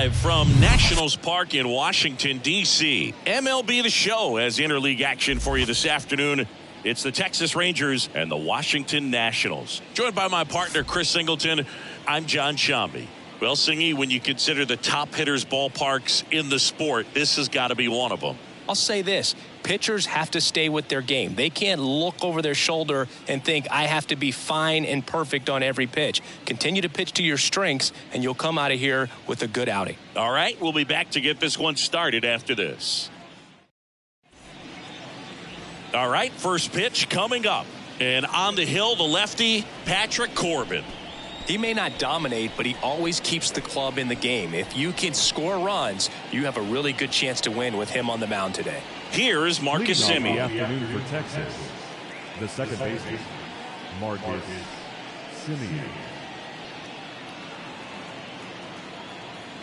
live from Nationals Park in Washington, D.C. MLB The Show has interleague action for you this afternoon. It's the Texas Rangers and the Washington Nationals. Joined by my partner, Chris Singleton, I'm John Shambi. Well, Singy, when you consider the top hitters' ballparks in the sport, this has got to be one of them. I'll say this. Pitchers have to stay with their game. They can't look over their shoulder and think, I have to be fine and perfect on every pitch. Continue to pitch to your strengths, and you'll come out of here with a good outing. All right, we'll be back to get this one started after this. All right, first pitch coming up. And on the hill, the lefty, Patrick Corbin. He may not dominate, but he always keeps the club in the game. If you can score runs, you have a really good chance to win with him on the mound today. Here is Marcus Semien. Afternoon for Texas. The second baseman, Marcus Semien.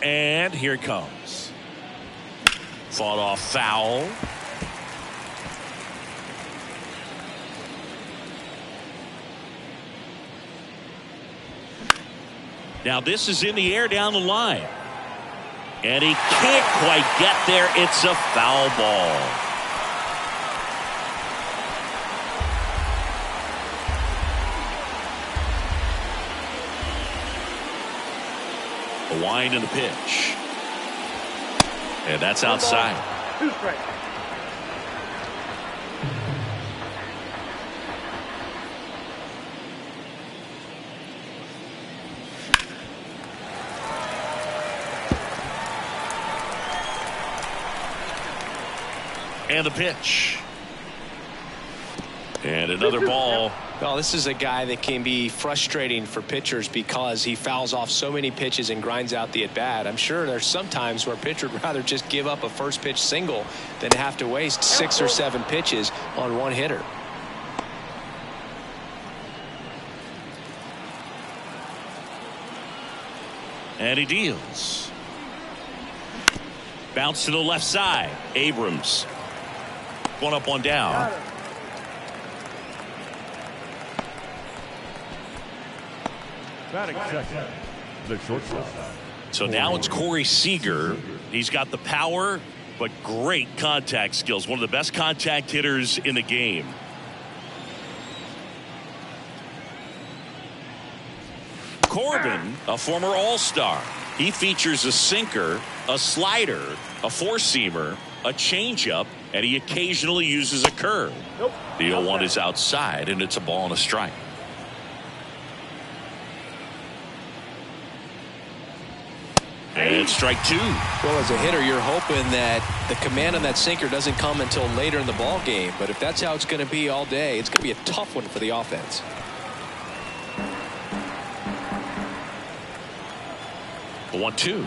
And here it comes. Fought off foul. Now this is in the air down the line. And he can't quite get there. It's a foul ball. A wind in the pitch. And that's outside. 2 strikes. And the pitch. And another ball. Well, this is a guy that can be frustrating for pitchers because he fouls off so many pitches and grinds out the at-bat. I'm sure there's some times where a pitcher would rather just give up a first pitch single than have to waste 6 or 7 pitches on one hitter. And he deals. Bounce to the left side. Abrams. One up, one down. Batting second, the shortstop. So now it's Corey Seager. He's got the power, but great contact skills. One of the best contact hitters in the game. Corbin, a former All-Star. He features a sinker, a slider, a four-seamer, a changeup, and he occasionally uses a curve. Nope. The 0-1 is outside, and it's a ball and a strike. And strike 2. Well, as a hitter, you're hoping that the command on that sinker doesn't come until later in the ball game. But if that's how it's going to be all day, it's going to be a tough one for the offense. The 1-2.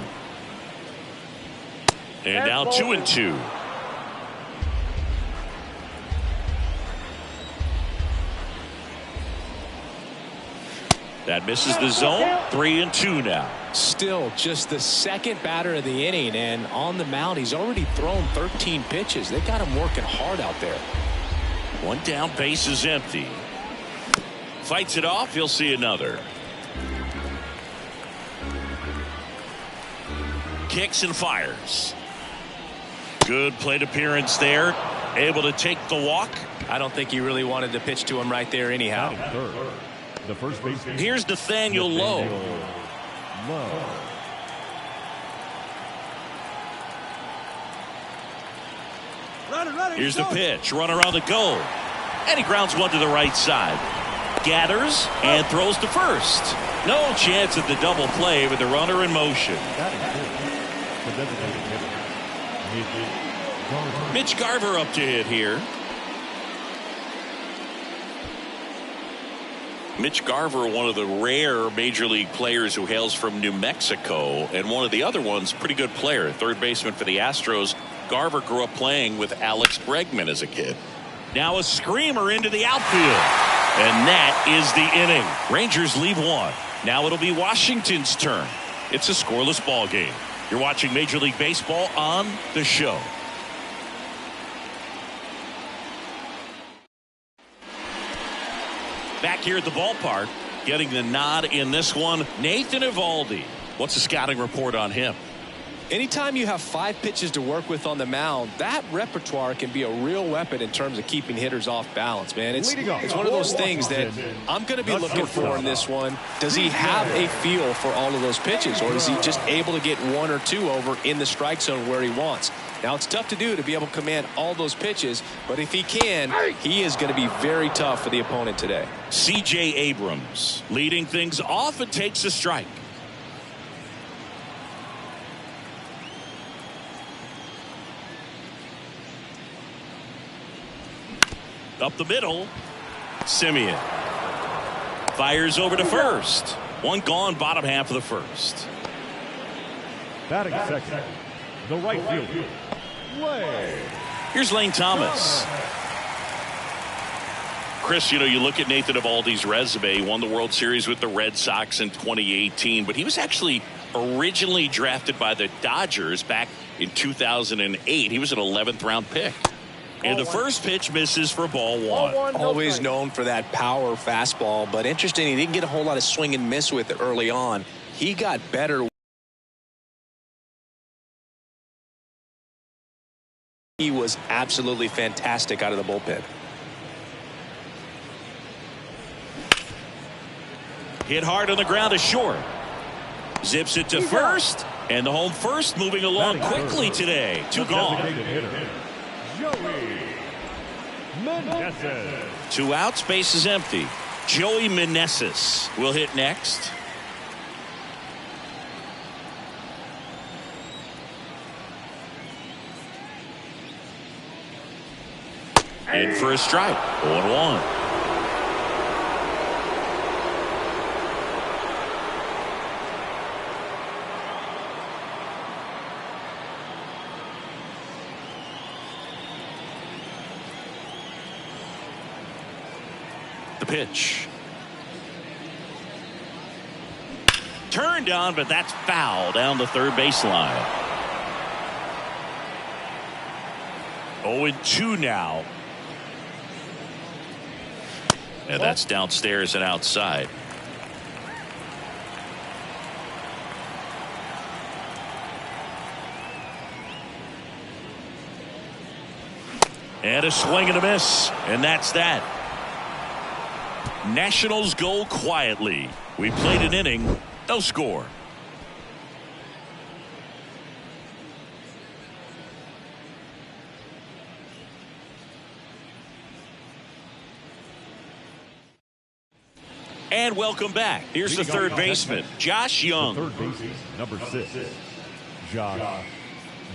And now 2-2. That misses the zone. 3-2 now. Still just the second batter of the inning, and on the mound he's already thrown 13 pitches. They got him working hard out there. One down, base is empty. Fights it off. He'll see another. Kicks and fires. Good plate appearance there. Able to take the walk. I don't think he really wanted to pitch to him right there anyhow. Third, the first baseman. Here's Nathaniel Lowe. Here's the pitch. Runner on the go. And he grounds one to the right side. Gathers and throws to first. No chance at the double play with the runner in motion. Mitch Garver up to hit here. Mitch Garver, one of the rare major league players who hails from New Mexico, and one of the other ones, pretty good player, third baseman for the Astros. Garver grew up playing with Alex Bregman as a kid. Now a screamer into the outfield, and that is the inning. Rangers leave one. Now it'll be Washington's turn. It's a scoreless ball game. You're watching Major League Baseball on The Show. Back here at the ballpark, getting the nod in this one, Nathan Eovaldi. What's the scouting report on him? Anytime you have 5 pitches to work with on the mound, that repertoire can be a real weapon in terms of keeping hitters off balance, man. It's one of those things that I'm going to be looking for in this one. Does he have a feel for all of those pitches, or is he just able to get 1 or 2 over in the strike zone where he wants? Now, it's tough to do to be able to command all those pitches, but if he can, he is going to be very tough for the opponent today. C.J. Abrams leading things off and takes a strike. Up the middle, Simeon fires over to first. 1 gone, bottom half of the first. Batting second, the right fielder, Lane. Here's Lane Thomas. Chris, you know, you look at Nathan Eovaldi's resume. He won the World Series with the Red Sox in 2018, but he was actually originally drafted by the Dodgers back in 2008. He was an 11th round pick. And the first pitch misses for ball 1. Always known for that power fastball, but interesting, he didn't get a whole lot of swing and miss with it early on. He got better. He was absolutely fantastic out of the bullpen. Hit hard on the ground to short. Zips it to first, and the home first moving along quickly today. 2 gone. 2 outs, base is empty. Joey Meneses will hit next. In for a strike. 0-1. The pitch. Turned on, but that's foul down the third baseline. 0-2 now. And that's downstairs and outside. And a swing and a miss. And that's that. Nationals go quietly. We played an inning, no score. And welcome back. Here's the third baseman, Josh Young. Third baseman, number 6, Josh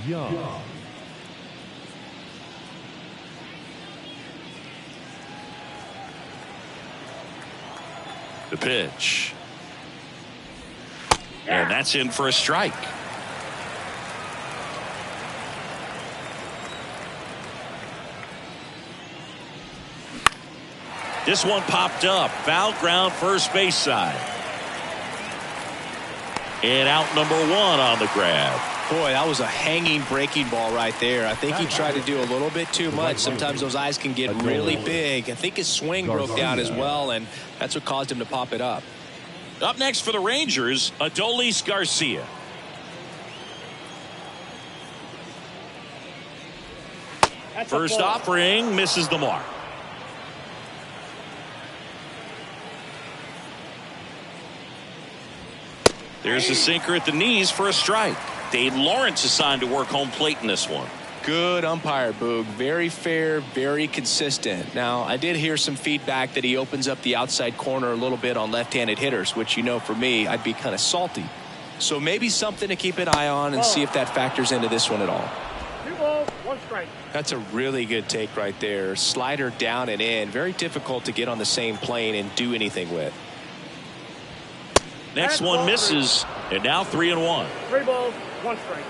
Young. The pitch. And that's in for a strike. This one popped up. Foul ground, first base side. And out number 1 on the grab. Boy, that was a hanging breaking ball right there. I think he tried to do a little bit too much. Sometimes those eyes can get really big. I think his swing broke down as well, and that's what caused him to pop it up. Up next for the Rangers, Adolis Garcia. First offering misses the mark. There's a sinker at the knees for a strike. Dade Lawrence assigned to work home plate in this one. Good umpire, Boog. Very fair, very consistent. Now, I did hear some feedback that he opens up the outside corner a little bit on left-handed hitters, which, you know, for me, I'd be kind of salty. So maybe something to keep an eye on and see if that factors into this one at all. 2 balls, 1 strike. That's a really good take right there. Slider down and in. Very difficult to get on the same plane and do anything with. Next one misses, and now 3-1. 3 balls, 1 strike.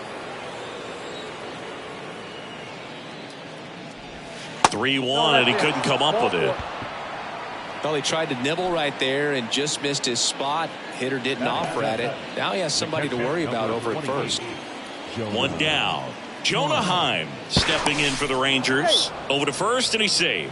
3-1, and he couldn't come up with it. Well, he tried to nibble right there and just missed his spot. Hitter didn't offer at it. Now he has somebody to worry about over at first. 1 down. Jonah Heim stepping in for the Rangers. Over to first, and he's safe.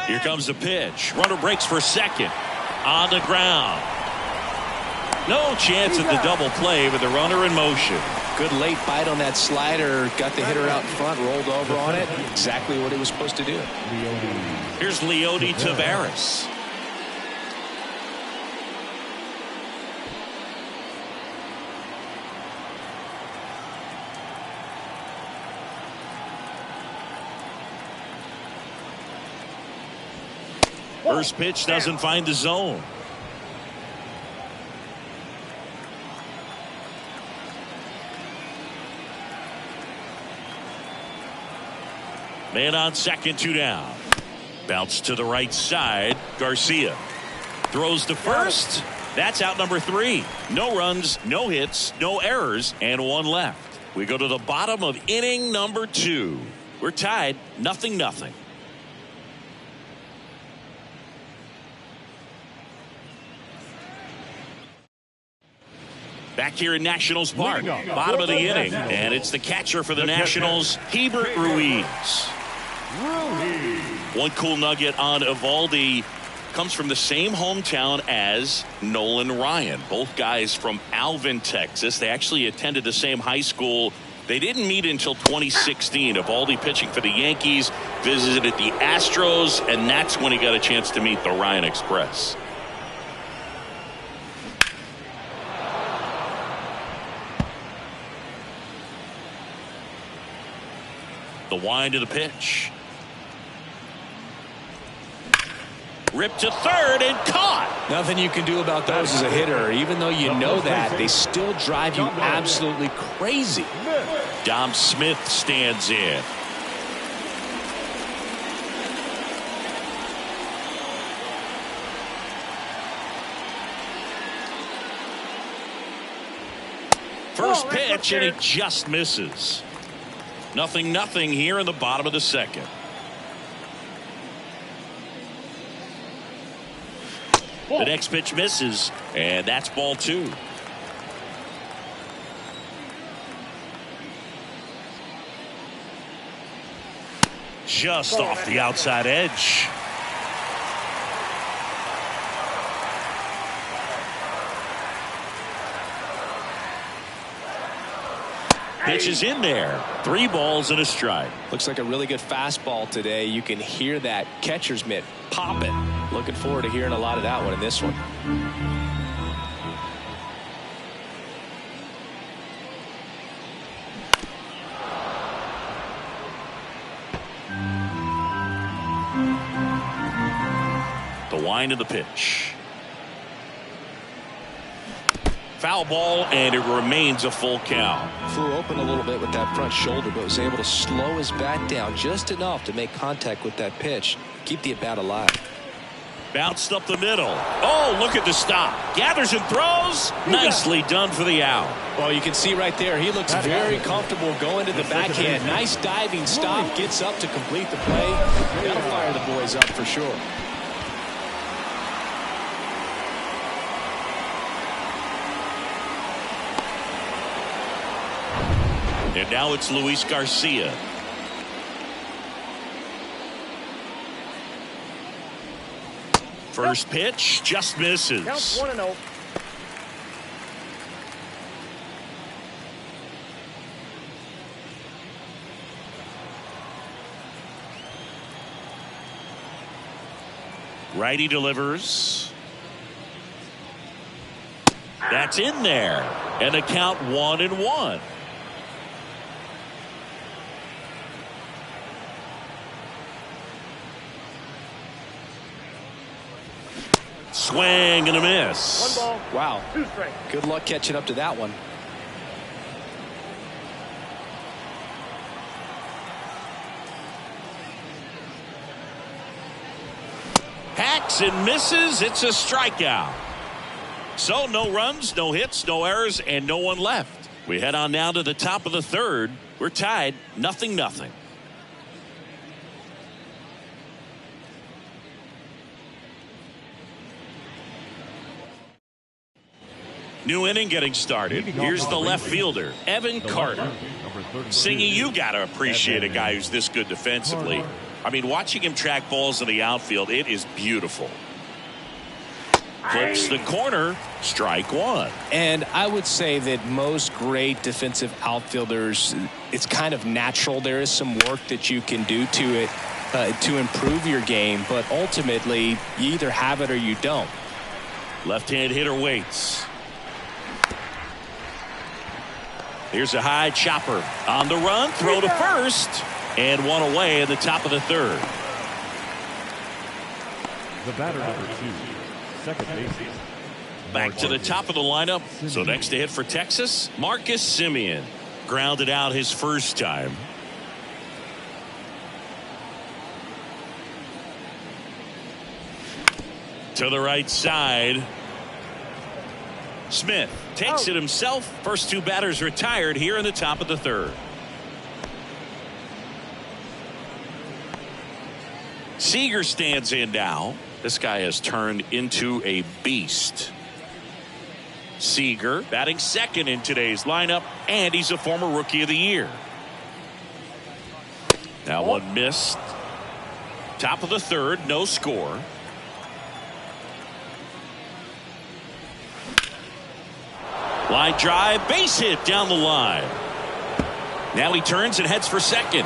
Here comes the pitch. Runner breaks for second. On the ground. No chance at the double play with the runner in motion. Good late bite on that slider. Got the hitter out in front, rolled over on it. Exactly what he was supposed to do. Here's Leody Taveras. First pitch doesn't find the zone. Man on second, 2 down. Bounce to the right side. Garcia throws to first. That's out number 3. No runs, no hits, no errors, and 1 left. We go to the bottom of inning number 2. We're tied 0-0. Back here in Nationals Park, bottom of the inning, and it's the catcher for the Nationals, Hebert Ruiz. One cool nugget on Evaldi comes from the same hometown as Nolan Ryan. Both guys from Alvin, Texas. They actually attended the same high school. They didn't meet until 2016. Evaldi pitching for the Yankees, visited the Astros, and that's when he got a chance to meet the Ryan Express. The wind of the pitch. Ripped to third and caught. Nothing you can do about those as a hitter. Even though you know that, they still drive you absolutely crazy. Dom Smith stands in. First pitch, and he just misses. 0-0 here in the bottom of the second. The next pitch misses, and that's ball 2. Just off the outside edge. Pitch is in there. 3 balls and a strike. Looks like a really good fastball today. You can hear that catcher's mitt popping. Looking forward to hearing a lot of that one in this one. The wind of the pitch. Foul ball, and it remains a full count. Flew open a little bit with that front shoulder, but was able to slow his bat down just enough to make contact with that pitch. Keep the at-bat alive. Bounced up the middle. Oh, look at the stop. Gathers and throws. Nicely done for the out. Well, you can see right there, he looks very comfortable going to the backhand. Nice diving stop. Gets up to complete the play. That'll fire the boys up for sure. And now it's Luis Garcia. First pitch just misses. Count 1-0. Righty delivers. That's in there. And the count 1-1. Swing and a miss. 1 ball. Wow. 2 strikes. Good luck catching up to that one. Hacks and misses. It's a strikeout. So no runs, no hits, no errors, and no one left. We head on now to the top of the third. We're tied 0-0. New inning getting started. Here's the left fielder, Evan Carter. Singy, you got to appreciate a guy who's this good defensively. I mean, watching him track balls in the outfield, it is beautiful. Flips the corner, strike one. And I would say that most great defensive outfielders, it's kind of natural. There is some work that you can do to it to improve your game, but ultimately you either have it or you don't. Left-hand hitter waits. Here's a high chopper on the run, throw to first, and one away in the top of the third. The batter number 2, second baseman. Back to the top of the lineup. So next to hit for Texas, Marcus Semien. Grounded out his first time. To the right side. Smith takes it himself. First two batters retired here in the top of the third. Seager stands in now. This guy has turned into a beast. Seager batting second in today's lineup, and he's a former Rookie of the Year. Now one missed. Top of the third, no score. Line drive, base hit down the line. Now he turns and heads for second.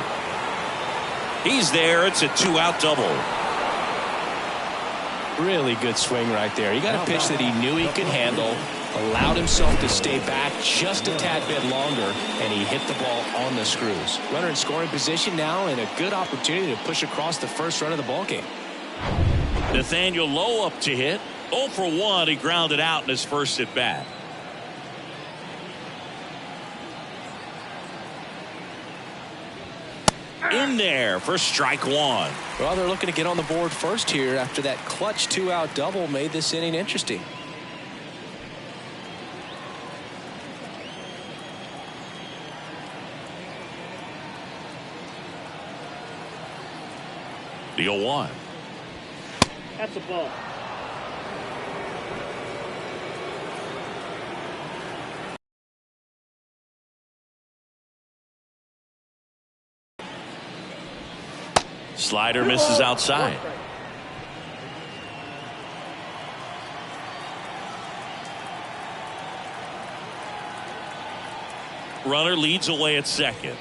He's there. It's a 2-out double. Really good swing right there. He got a pitch that he knew he could handle, allowed himself to stay back just a tad bit longer, and he hit the ball on the screws. Runner in scoring position now, and a good opportunity to push across the first run of the ballgame. Nathaniel Lowe up to hit. 0 for 1. He grounded out in his first at bat. In there for strike one. Well, they're looking to get on the board first here after that clutch 2-out double made this inning interesting. The 0-1. That's a ball. Slider misses outside. Runner leads away at second.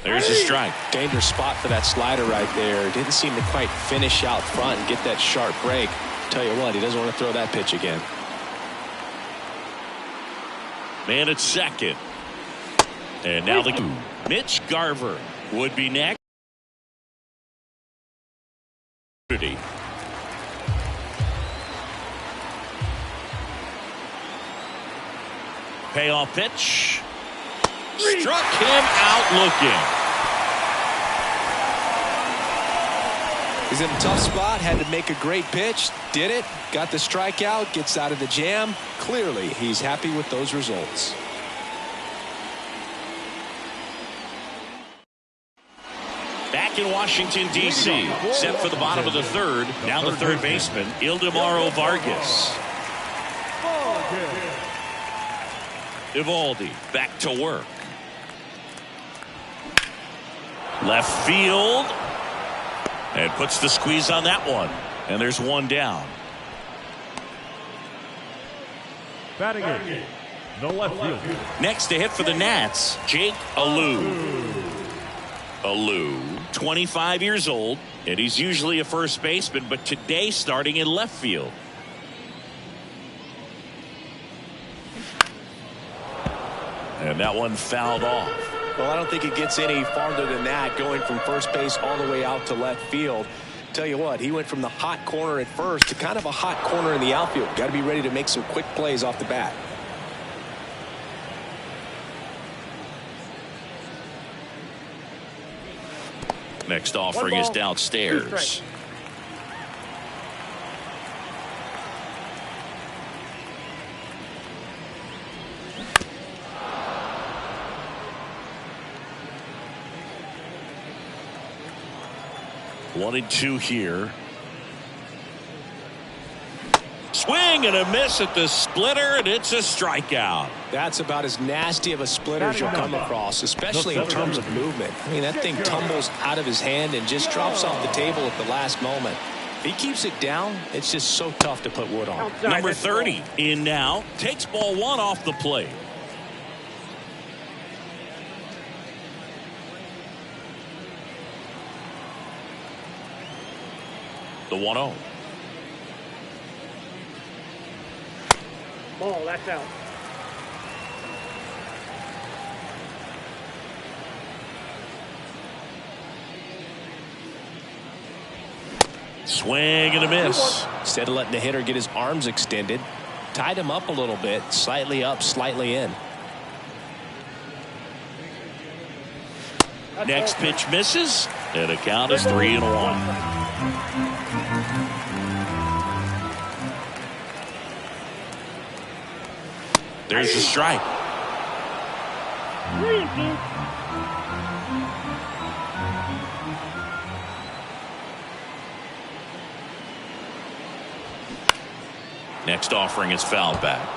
There's a strike. Dangerous spot for that slider right there. Didn't seem to quite finish out front and get that sharp break. Tell you what, he doesn't want to throw that pitch again. Man at second. And now the Mitch Garver would be next. Payoff pitch. Struck him out looking. He's in a tough spot, had to make a great pitch, did it, got the strikeout, gets out of the jam. Clearly, he's happy with those results. Back in Washington, D.C., set for the bottom of the third. Now the third baseman, Ildemaro Vargas. Evaldi back to work. Left field. And puts the squeeze on that one. And there's one down. Batting in the left field. Next to hit for the Nats, Jake Alou. Alou, 25 years old, and he's usually a first baseman, but today starting in left field. And that one fouled off. Well, I don't think it gets any farther than that, going from first base all the way out to left field. Tell you what, he went from the hot corner at first to kind of a hot corner in the outfield. Got to be ready to make some quick plays off the bat. Next offering is downstairs. 1-2 here. Swing and a miss at the splitter, and it's a strikeout. That's about as nasty of a splitter as you'll come across, especially in terms of movement. I mean, that thing tumbles out of his hand and just drops off the table at the last moment. If he keeps it down, it's just so tough to put wood on. Number 30 in now, takes ball one off the plate. The 1-0. Ball, that's out. Swing and a miss. Instead of letting the hitter get his arms extended, tied him up a little bit, slightly up, slightly in. Next pitch misses, and the count is 3-1. There's the strike. 3-2. Next offering is fouled back.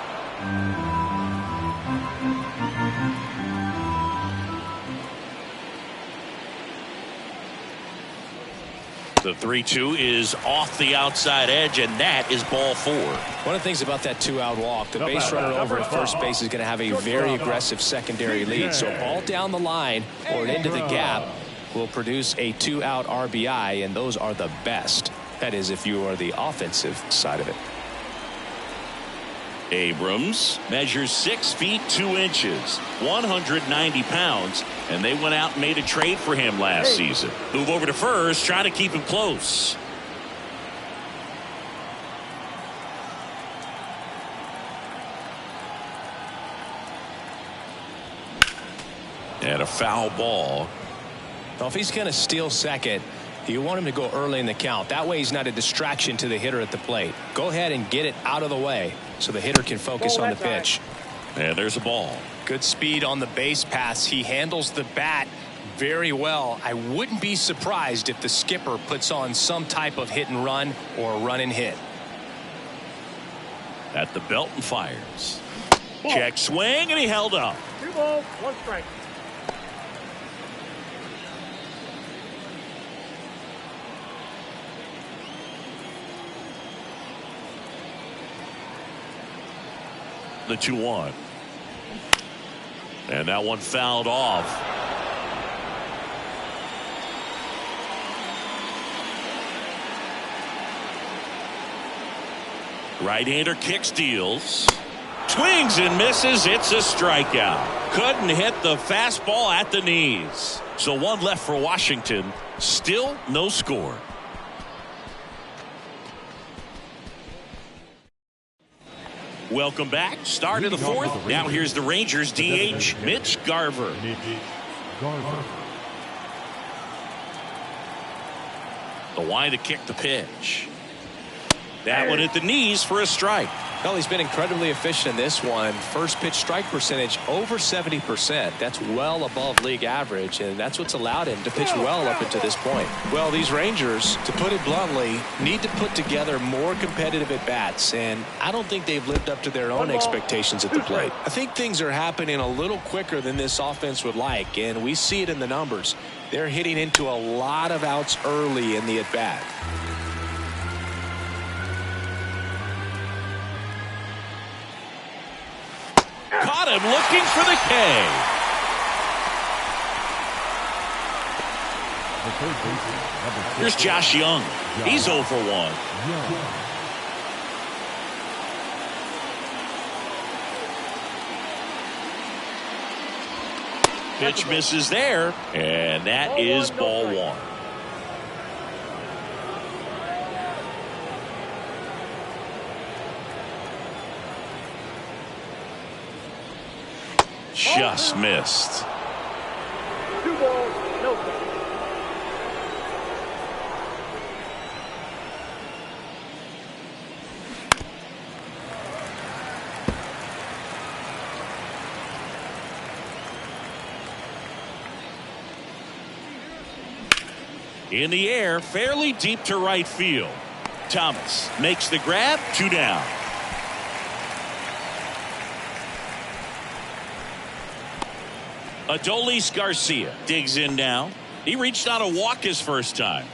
The 3-2 is off the outside edge, and that is ball 4. One of the things about that 2-out walk, the base runner over at first base is going to have a very aggressive secondary lead. So ball down the line or into the gap will produce a 2-out RBI, and those are the best. That is, if you are the offensive side of it. Abrams measures 6 feet 2 inches, 190 pounds, and they went out and made a trade for him last season. Move over to first, try to keep him close. And a foul ball. Well, if he's going to steal second, you want him to go early in the count. That way he's not a distraction to the hitter at the plate. Go ahead and get it out of the way so the hitter can focus on the pitch. And there's a ball. Good speed on the base pass. He handles the bat very well. I wouldn't be surprised if the skipper puts on some type of hit and run or run and hit. At the belt and fires. Check swing, and he held up. 2 balls, 1 strike. The 2-1. And that one fouled off. Right-hander kick steals. Swings and misses. It's a strikeout. Couldn't hit the fastball at the knees. So one left for Washington. Still no score. Welcome back. Start of the 4th. Now here's the Rangers DH, Mitch Garver. The wind to kick the pitch. That one at the knees for a strike. Well, he's been incredibly efficient in this one. First pitch strike percentage over 70%. That's well above league average, and that's what's allowed him to pitch well up until this point. Well, these Rangers, to put it bluntly, need to put together more competitive at-bats, and I don't think they've lived up to their own expectations at the plate. I think things are happening a little quicker than this offense would like, and we see it in the numbers. They're hitting into a lot of outs early in the at-bat. Caught him looking for the K. Here's Josh Young. He's 0 for 1. Pitch misses there, and that is ball 1. Just missed. 2 balls, no strike. In the air, fairly deep to right field. Thomas makes the grab, 2 down. Adolis Garcia digs in now. He reached out a walk his first time.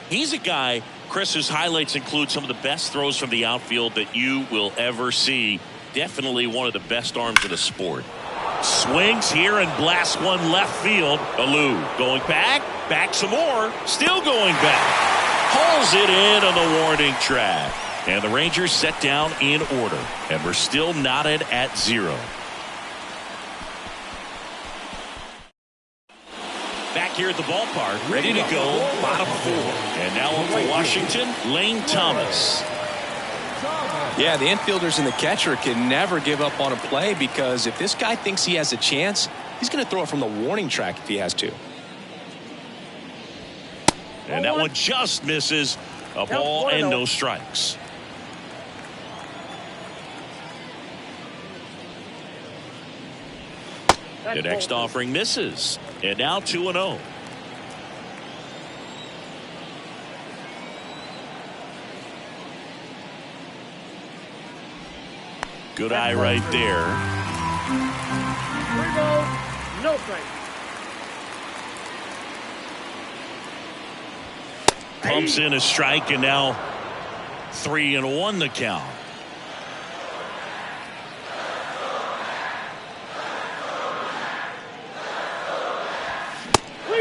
He's a guy, Chris, whose highlights include some of the best throws from the outfield that you will ever see. Definitely one of the best arms of the sport. Swings here and blasts one left field. Alou going back some more, still going back. Hauls it in on the warning track. And the Rangers set down in order. And we're still knotted at 0. Back here at the ballpark, ready to go, bottom 4. And now up for Washington, Lane Thomas. Yeah, the infielders and the catcher can never give up on a play, because if this guy thinks he has a chance, he's going to throw it from the warning track if he has to. And that one just misses. A ball and no strikes. The next offering misses. And now 2-0. Good eye right there. 3 balls, no strikes. Pumps in a strike, and now 3-1 the count.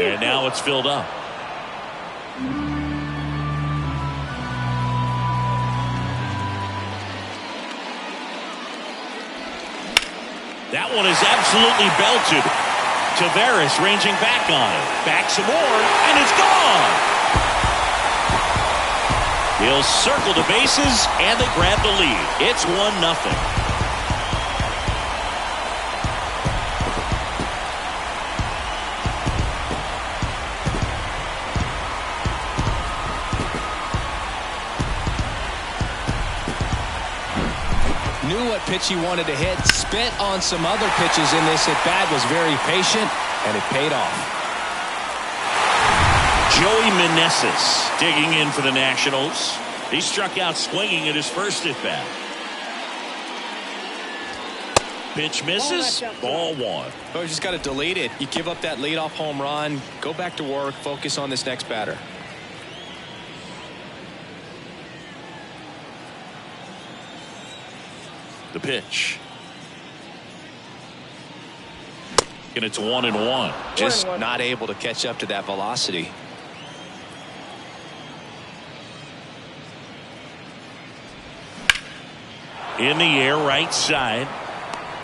And now it's filled up. That one is absolutely belted. Tavares ranging back on it. Back some more, and it's gone. He'll circle the bases, and they grab the lead. It's 1-0. Knew what pitch he wanted to hit, spent on some other pitches in this at bat, was very patient, and it paid off. Joey Meneses digging in for the Nationals. He struck out swinging at his first at bat. Pitch misses, ball 1. Oh, you just got to delete it. You give up that leadoff home run, go back to work, focus on this next batter. The pitch. And it's 1-1. Just not able to catch up to that velocity. In the air, right side.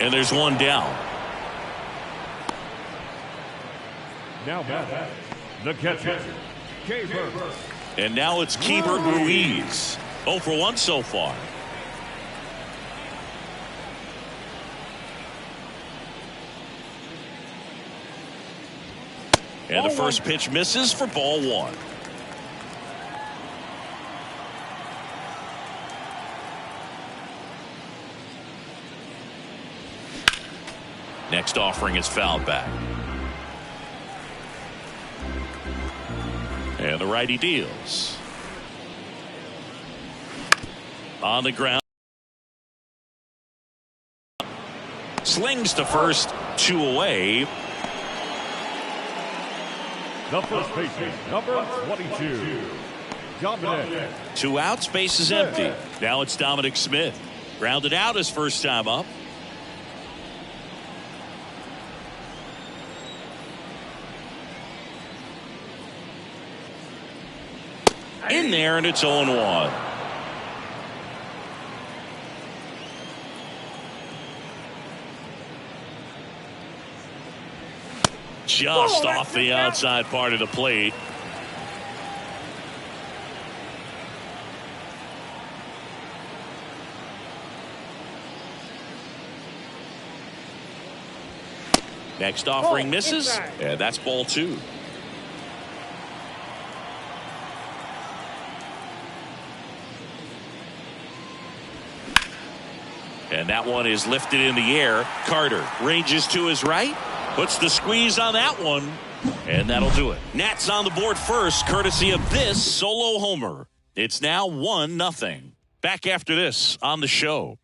And there's one down. Now back, the catcher, Keeper. And now it's Keeper Ruiz. 0 for 1 so far. And the first pitch misses for ball 1. Next offering is fouled back. And the righty deals. On the ground. Slings to first, 2 away. The first baseman, number 22, Dominic. 2 outs, base is empty. Now it's Dominic Smith. Grounded out his first time up. In there, and it's 0-1. Just off the outside part of the plate. Next offering misses, and that's ball 2. And that one is lifted in the air. Carter ranges to his right. Puts the squeeze on that one. And that'll do it. Nats on the board first, courtesy of this solo homer. It's now 1-0. Back after this on the show.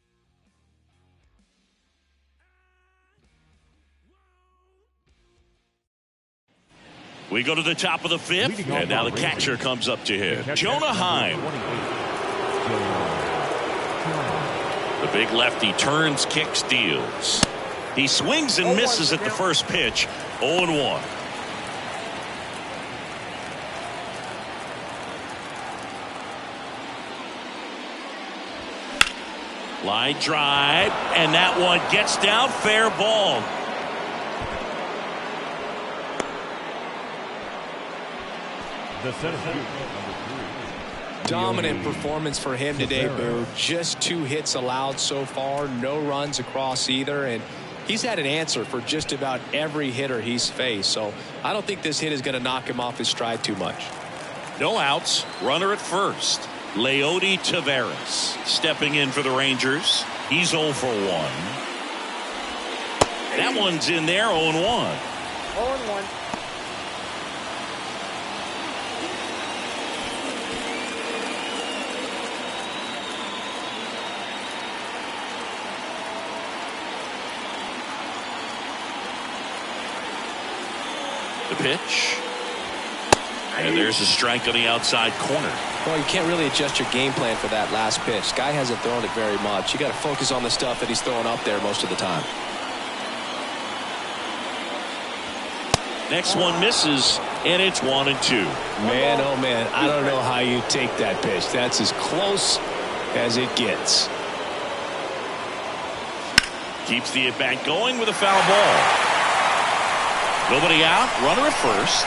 We go to the top of the fifth, and now the catcher comes up to hit. Jonah Heim. The big lefty turns, kicks, deals. He swings and misses at the first pitch. 0-1. Line drive, and that one gets down, fair ball. The center field, number 3. Dominant performance for him today, Boo. Just 2 hits allowed so far, no runs across either, and he's had an answer for just about every hitter he's faced. So I don't think this hit is going to knock him off his stride too much. No outs, runner at first. Leody Taveras stepping in for the Rangers. He's 0 for 1. That one's in there, 0-1. 0-1. The pitch. And there's a strike on the outside corner. Well, you can't really adjust your game plan for that last pitch. Guy hasn't thrown it very much. You got to focus on the stuff that he's throwing up there most of the time. Next one misses, and it's 1-2. Man, oh man, I don't know how you take that pitch. That's as close as it gets. Keeps the at-bat going with a foul ball. Nobody out, runner at first.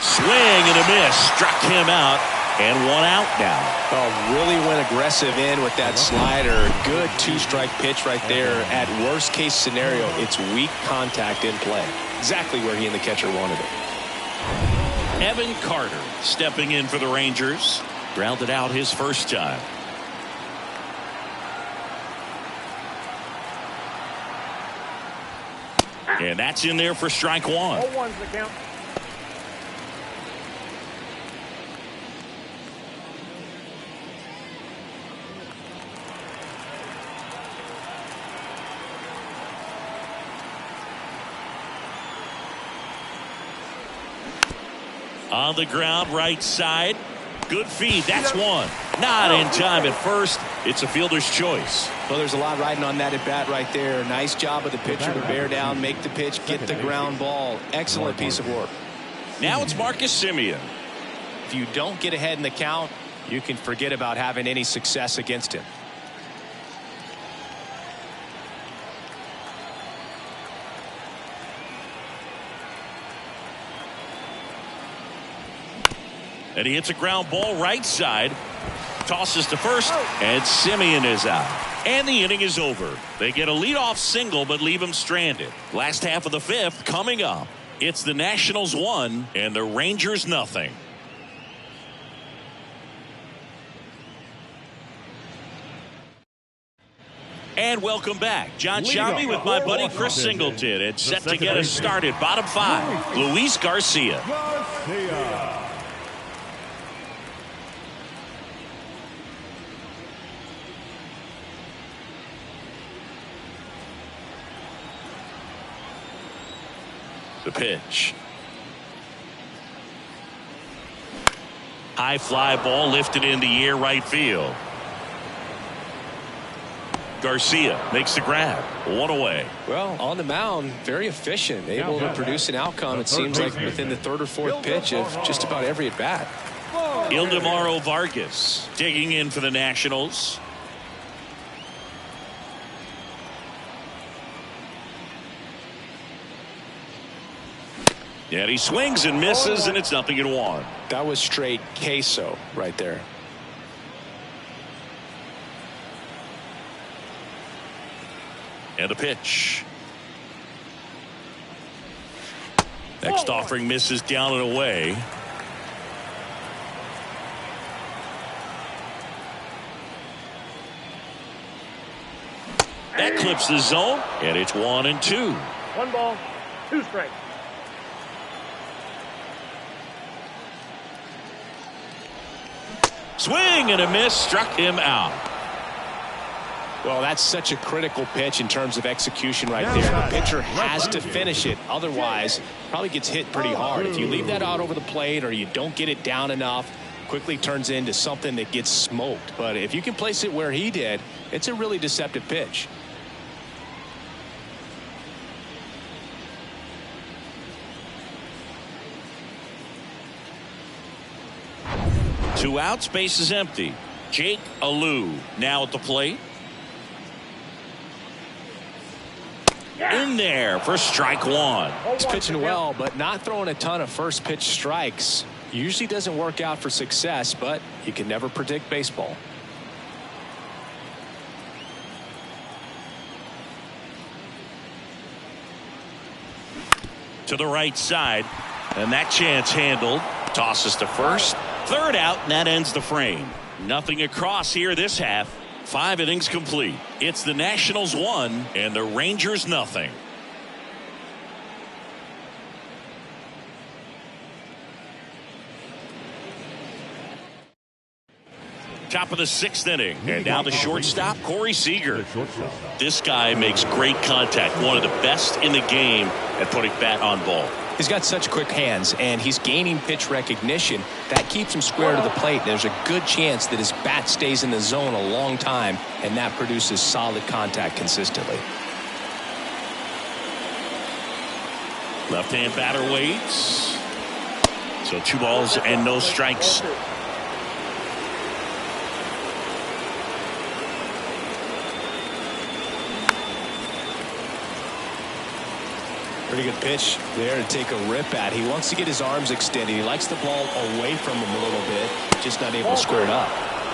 Swing and a miss, struck him out, and 1 out now. Oh, really went aggressive in with that slider. Good 2-strike pitch right there. At worst case scenario, it's weak contact in play. Exactly where he and the catcher wanted it. Evan Carter stepping in for the Rangers. Grounded out his first time. And that's in there for strike 1. 0-1's the count. On the ground, right side. Good feed. That's 1. Not in time at first. It's a fielder's choice. Well, there's a lot riding on that at bat right there. Nice job of the pitcher to bear down, make the pitch, get the ground ball. Excellent piece of work. Now it's Marcus Semien. If you don't get ahead in the count, you can forget about having any success against him. And he hits a ground ball right side. Tosses to first, and Semien is out. And the inning is over. They get a leadoff single, but leave him stranded. Last half of the 5th coming up. It's the Nationals 1 and the Rangers nothing. And welcome back. John Shammy with my buddy Chris Singleton. It's set to get us started. Bottom 5. Luis Garcia. The pitch. High fly ball lifted in the air, right field. Garcia makes the grab. 1 away. Well, on the mound, very efficient, able to produce an outcome, it seems like, within the 3rd or 4th pitch of just about every at bat. Ildemaro Vargas digging in for the Nationals. And he swings and misses, and it's 0-1. That was straight queso right there. And a pitch. Next offering misses down and away. That clips the zone, and it's 1-2. 1 ball, 2 strikes. Swing and a miss, struck him out. Well, that's such a critical pitch in terms of execution right there. The pitcher has to finish it. Otherwise, probably gets hit pretty hard. If you leave that out over the plate or you don't get it down enough, quickly turns into something that gets smoked. But if you can place it where he did, it's a really deceptive pitch. Two outs, base is empty. Jake Alou now at the plate. In there for strike one. He's pitching well, but not throwing a ton of first pitch strikes. Usually doesn't work out for success, but you can never predict baseball. To the right side, and that chance handled. Tosses to first. Third out, and that ends the frame. Nothing across here this half. 5 innings complete. It's the Nationals 1 and the Rangers nothing. Top of the 6th inning, and now the shortstop, Corey Seager. This guy makes great contact. One of the best in the game at putting bat on ball. He's got such quick hands, and he's gaining pitch recognition. That keeps him square to the plate. There's a good chance that his bat stays in the zone a long time, and that produces solid contact consistently. Left-hand batter waits. So 2 balls and no strikes. Pretty good pitch there to take a rip at. He wants to get his arms extended. He likes the ball away from him a little bit, just not able to square it up.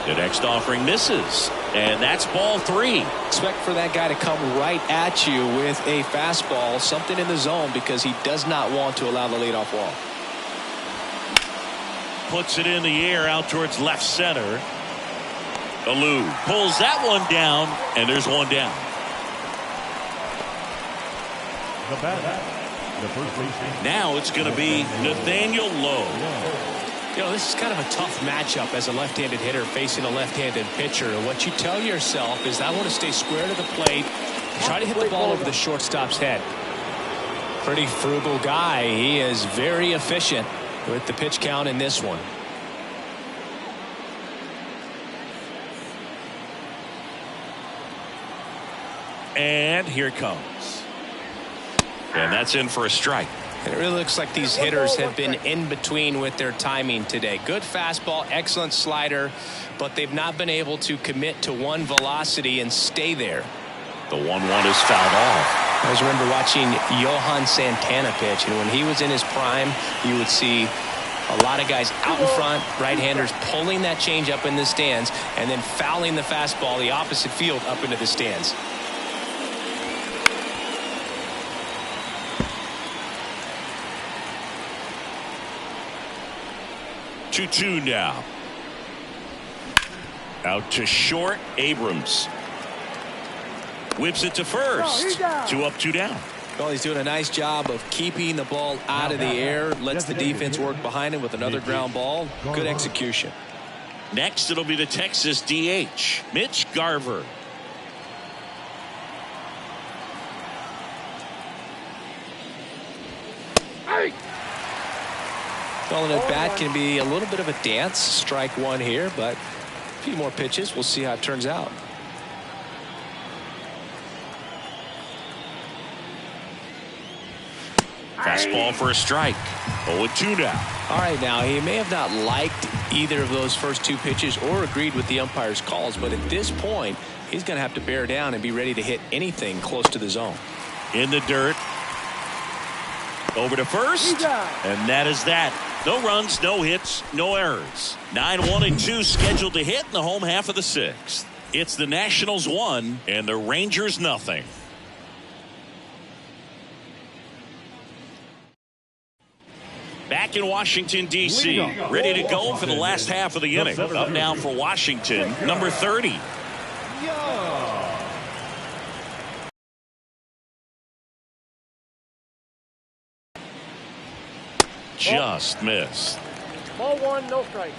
The next offering misses, and that's ball 3. Expect for that guy to come right at you with a fastball, something in the zone, because he does not want to allow the leadoff walk. Puts it in the air out towards left center. Alou pulls that one down, and there's one down. The batter, the first baseman. Now it's going to be Nathaniel Lowe. You know, this is kind of a tough matchup as a left-handed hitter facing a left-handed pitcher. And what you tell yourself is, I want to stay square to the plate, try to hit the ball over the shortstop's head. Pretty frugal guy. He is very efficient with the pitch count in this one. And here it comes. And that's in for a strike. It really looks like these hitters have been in between with their timing today. Good fastball, excellent slider, but they've not been able to commit to one velocity and stay there. The 1-1 is fouled off. I always remember watching Johan Santana pitch, and when he was in his prime, you would see a lot of guys out in front, right-handers pulling that change up in the stands, and then fouling the fastball the opposite field up into the stands. 2-2 now. Out to short. Abrams whips it to first. 2 up, 2 down. Well, he's doing a nice job of keeping the ball out of the air. Lets the defense work behind him with another ground ball. Good execution. Next, it'll be the Texas DH, Mitch Garver. Calling it bat can be a little bit of a dance. Strike 1 here, but a few more pitches. We'll see how it turns out. Fastball for a strike. 0-2 now. All right, now he may have not liked either of those first 2 pitches or agreed with the umpire's calls, but at this point, he's going to have to bear down and be ready to hit anything close to the zone. In the dirt. Over to first. And that is that. No runs, no hits, no errors. 9-1-2 scheduled to hit in the home half of the 6th. It's the Nationals 1 and the Rangers nothing. Back in Washington, D.C., ready to go for the last half of the inning. Up now for Washington, number 30. Just missed. Ball 1, no strike.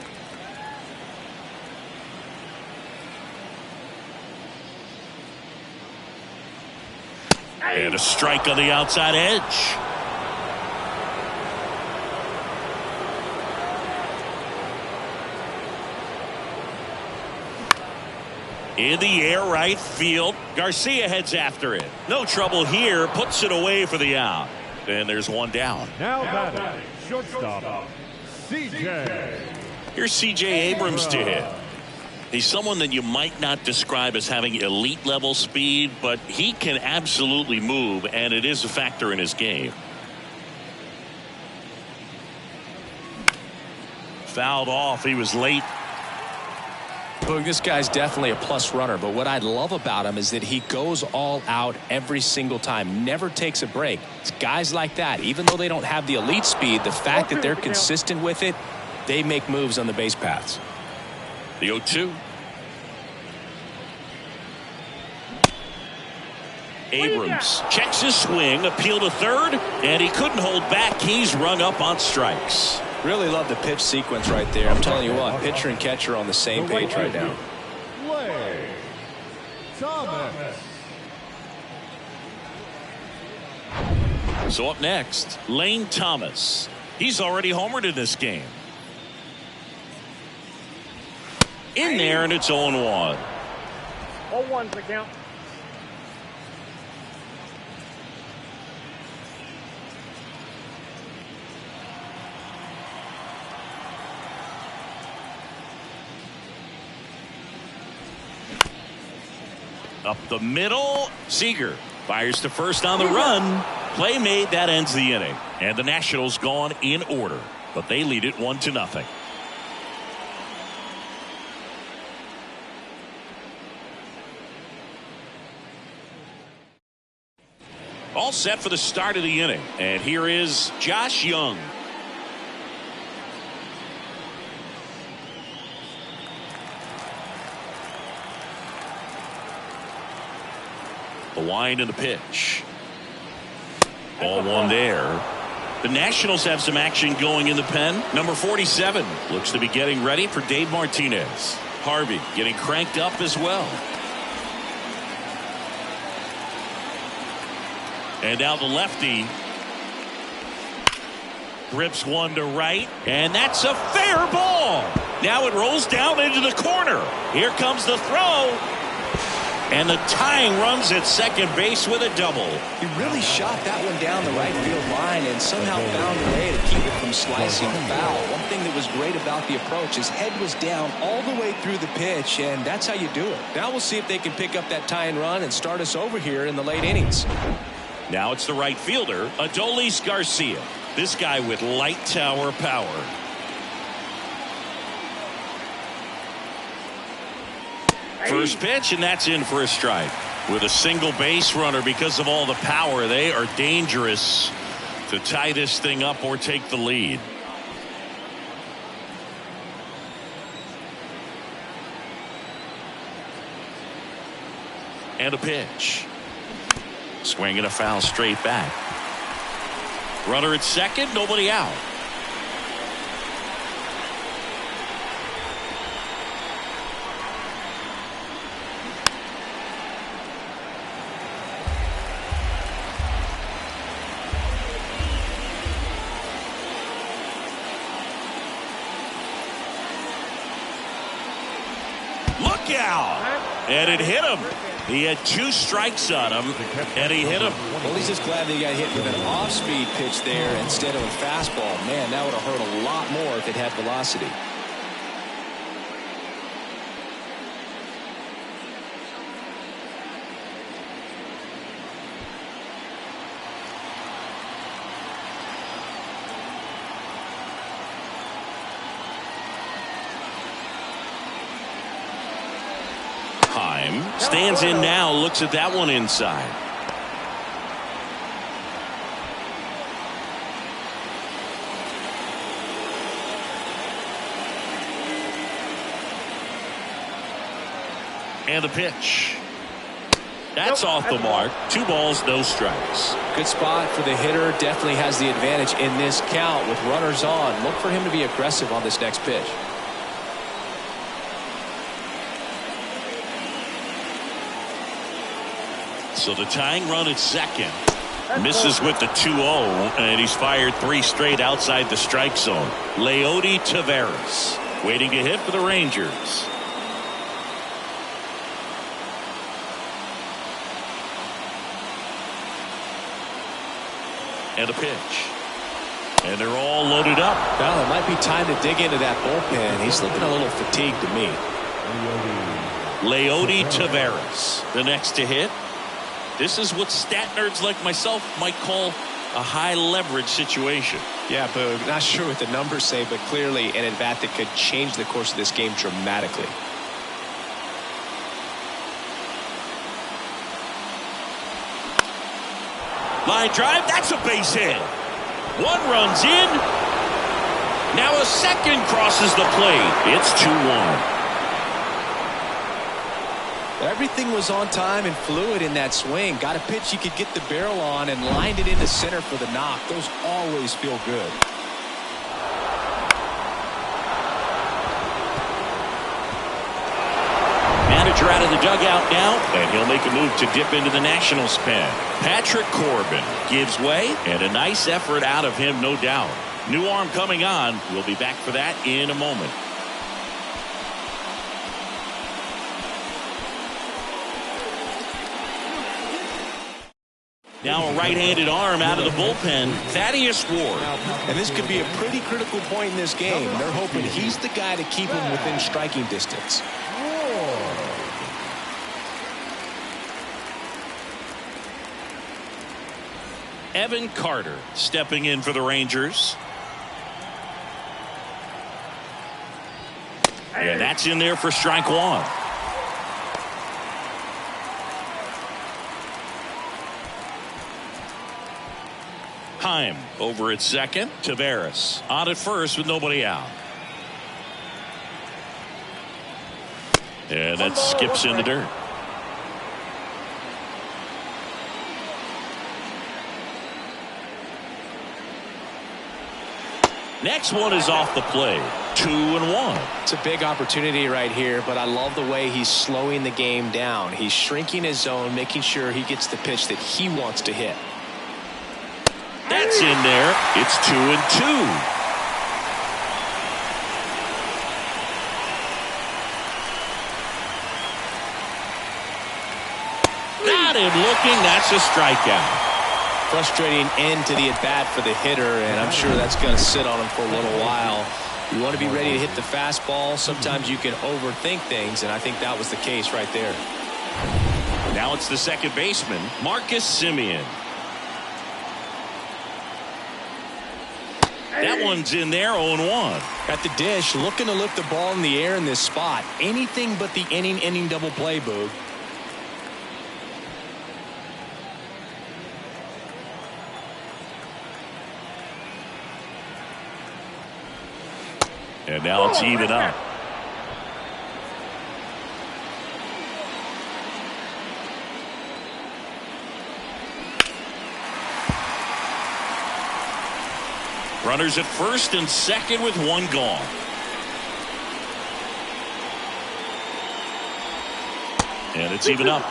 And a strike on the outside edge. In the air, right field. Garcia heads after it. No trouble here. Puts it away for the out. And there's one down. Now batting, shortstop, C.J. Here's C.J. Abrams to hit. He's someone that you might not describe as having elite level speed, but he can absolutely move, and it is a factor in his game. Fouled off. He was late. Look, this guy's definitely a plus runner, but what I love about him is that he goes all out every single time, never takes a break. It's guys like that, even though they don't have the elite speed, the fact that they're consistent with it, they make moves on the base paths. The 0-2. Abrams checks his swing, appeal to third, and he couldn't hold back. He's rung up on strikes. Really love the pitch sequence right there. I'm telling you what, pitcher and catcher on the same page right now. Thomas. So up next, Lane Thomas. He's already homered in this game. In there, and it's 0-1. 0-1's the count. Up the middle, Seager fires to first on the run. Play made, that ends the inning. And the Nationals gone in order, but they lead it 1-0. All set for the start of the inning. And here is Josh Young. The wind and the pitch. Ball one there. The Nationals have some action going in the pen. Number 47 looks to be getting ready for Dave Martinez. Harvey getting cranked up as well. And now the lefty grips one to right, and that's a fair ball. Now it rolls down into the corner. Here comes the throw. And the tying runs at second base with a double. He really shot that one down the right field line and somehow found a way to keep it from slicing foul. One thing that was great about the approach, his head was down all the way through the pitch, and that's how you do it. Now we'll see if they can pick up that tying run and start us over here in the late innings. Now it's the right fielder, Adolis Garcia. This guy with light tower power. First pitch, and that's in for a strike. With a single base runner, because of all the power, they are dangerous to tie this thing up or take the lead. And a pitch. Swing and a foul straight back. Runner at second, nobody out. Look out! And it hit him. He had 2 strikes on him, and he hit him. Well, he's just glad that he got hit with an off-speed pitch there instead of a fastball. Man, that would have hurt a lot more if it had velocity. Stands in now, looks at that one inside. And the pitch. That's off the mark. 2 balls, no strikes. Good spot for the hitter. Definitely has the advantage in this count with runners on. Look for him to be aggressive on this next pitch. So the tying run at second. Misses with the 2-0, and he's fired 3 straight outside the strike zone. Leody Taveras waiting to hit for the Rangers. And a pitch. And they're all loaded up. Well, it might be time to dig into that bullpen. He's looking a little fatigued to me. Leody Taveras, the next to hit. This is what stat nerds like myself might call a high leverage situation. Yeah, Boog, not sure what the numbers say, but clearly an at-bat that could change the course of this game dramatically. Line drive, that's a base hit. 1 run's in. Now a second crosses the plate. It's 2-1. Everything was on time and fluid in that swing. Got a pitch you could get the barrel on and lined it into center for the knock. Those always feel good. Manager out of the dugout now, and he'll make a move to dip into the Nationals pen. Patrick Corbin gives way, and a nice effort out of him, no doubt. New arm coming on. We'll be back for that in a moment. Now a right-handed arm out of the bullpen, Thaddeus Ward. And this could be a pretty critical point in this game. They're hoping he's the guy to keep him within striking distance. Evan Carter stepping in for the Rangers. And that's in there for strike 1. Heim over at second. Taveras on at first with nobody out. And that skips in the dirt. Next one is off the plate. 2-1. It's a big opportunity right here, but I love the way he's slowing the game down. He's shrinking his zone, making sure he gets the pitch that he wants to hit. That's in there. It's 2-2. Got him looking. That's a strikeout. Frustrating end to the at-bat for the hitter, and I'm sure that's going to sit on him for a little while. You want to be ready to hit the fastball. Sometimes you can overthink things, and I think that was the case right there. Now it's the second baseman, Marcus Semien. That one's in there, 0-1. At the dish, looking to lift the ball in the air in this spot. Anything but the inning double play, Boog. And now it's even up. Runners at first and second with 1 gone. And it's even up.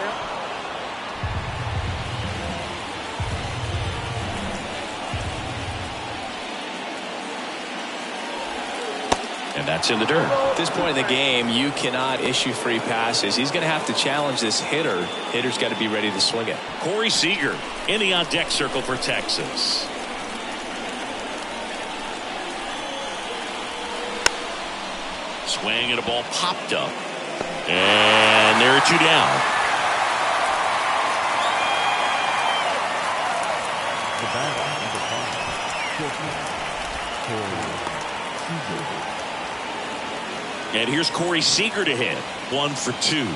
And that's in the dirt. At this point in the game, you cannot issue free passes. He's going to have to challenge this hitter. Hitter's got to be ready to swing it. Corey Seager in the on-deck circle for Texas. Swing and a ball popped up. And there are 2 down. And here's Corey Seager to hit. 1 for 2.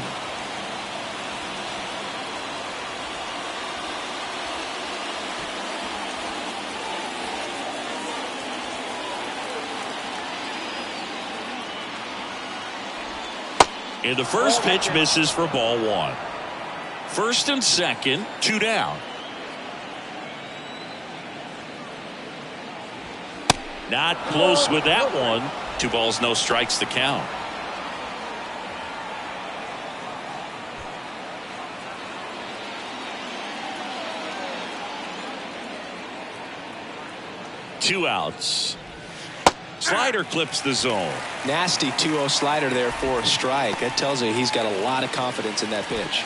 And the first pitch misses for ball 1. First and second, 2 down. Not close with that one. 2 balls, no strikes to count. 2 outs. Slider clips the zone. Nasty 2-0 slider there for a strike. That tells you he's got a lot of confidence in that pitch.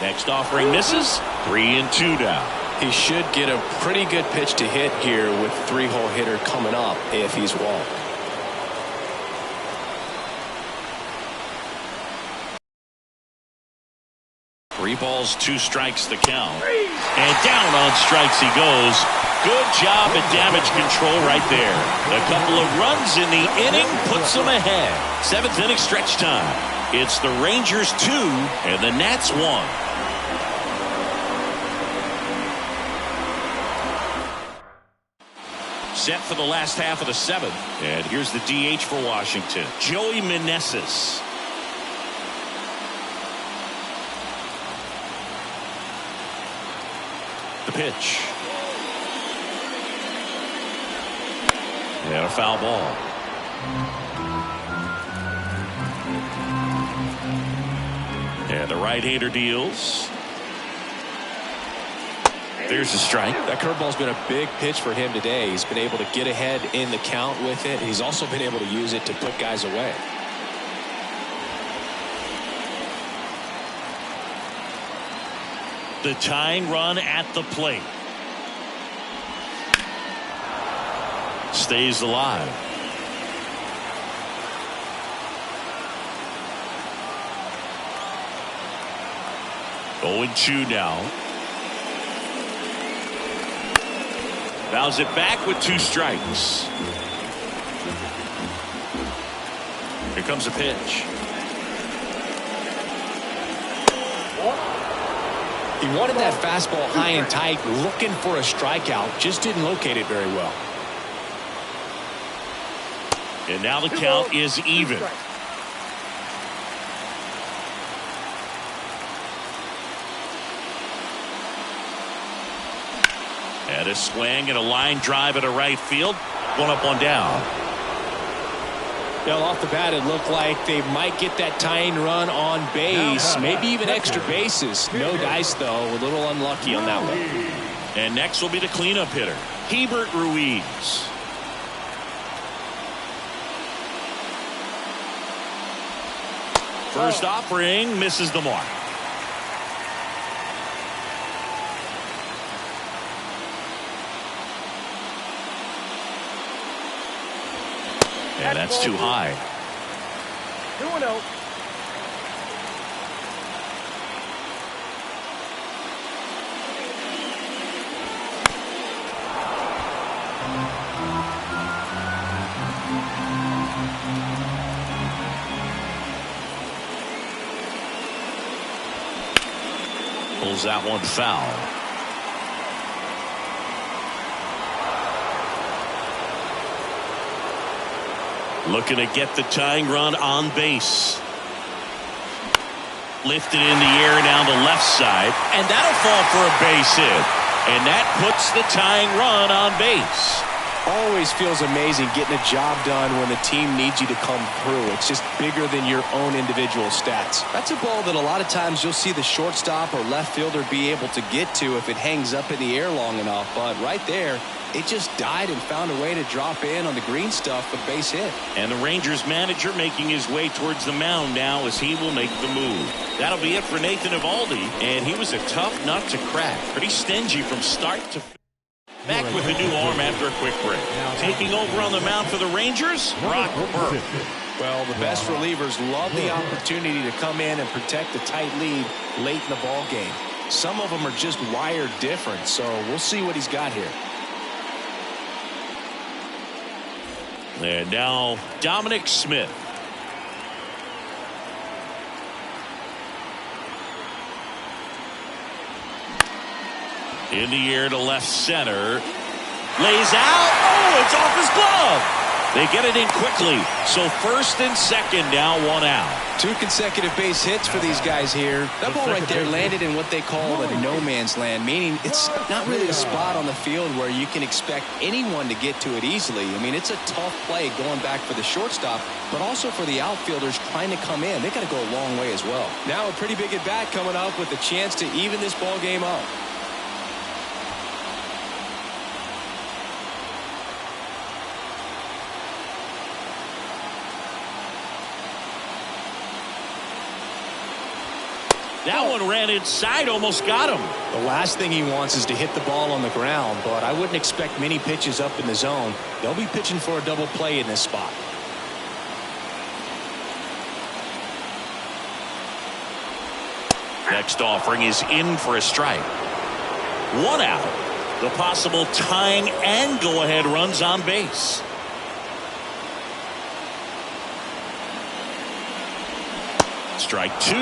Next offering misses. 3-2 now. He should get a pretty good pitch to hit here with 3-hole hitter coming up if he's walked. 3 balls, 2 strikes the count. And down on strikes he goes. Good job at damage control right there. A couple of runs in the inning puts them ahead. 7th inning stretch time. It's the Rangers 2 and the Nats 1. Set for the last half of the 7th. And here's the DH for Washington, Joey Meneses. The pitch. And a foul ball. And the right-hander deals. There's a strike. That curveball's been a big pitch for him today. He's been able to get ahead in the count with it. He's also been able to use it to put guys away. The tying run at the plate. Stays alive. Oh, 0-2 now. Fouls it back with 2 strikes. Here comes a pitch. He wanted that fastball high and tight, looking for a strikeout. Just didn't locate it very well. And now the count is even. And a swing and a line drive at a right field. 1 up, 1 down. Well, off the bat, it looked like they might get that tying run on base, maybe even extra bases. No dice, though. A little unlucky on that one. And next will be the cleanup hitter, Hebert Ruiz. First offering misses the mark. And that's too high. 2-0. Pulls that one foul. Looking to get the tying run on base. Lifted in the air down the left side, and that'll fall for a base hit. And that puts the tying run on base. Always feels amazing getting a job done when the team needs you to come through. It's just bigger than your own individual stats. That's a ball that a lot of times you'll see the shortstop or left fielder be able to get to if it hangs up in the air long enough. But right there, it just died and found a way to drop in on the green stuff for the base hit. And the Rangers manager making his way towards the mound now as he will make the move. That'll be it for Nathan Eovaldi, and he was a tough nut to crack. Pretty stingy from start to finish. Back with a new arm after a quick break. Taking over on the mound for the Rangers, Brock Burke. Well, the best relievers love the opportunity to come in and protect a tight lead late in the ball game. Some of them are just wired different, so we'll see what he's got here. And now Dominic Smith. In the air to left center. Lays out. Oh, it's off his glove. They get it in quickly. So first and second, now one out. 2 consecutive base hits for these guys here. That ball right there landed in what they call a no man's land, meaning it's not really a spot on the field where you can expect anyone to get to it easily. I mean, it's a tough play going back for the shortstop, but also for the outfielders trying to come in. They got to go a long way as well. Now a pretty big at bat coming up with a chance to even this ball game up. That one ran inside, almost got him. The last thing he wants is to hit the ball on the ground, but I wouldn't expect many pitches up in the zone. They'll be pitching for a double play in this spot. Next offering is in for a strike. 1 out. The possible tying and go-ahead runs on base. Strike 2.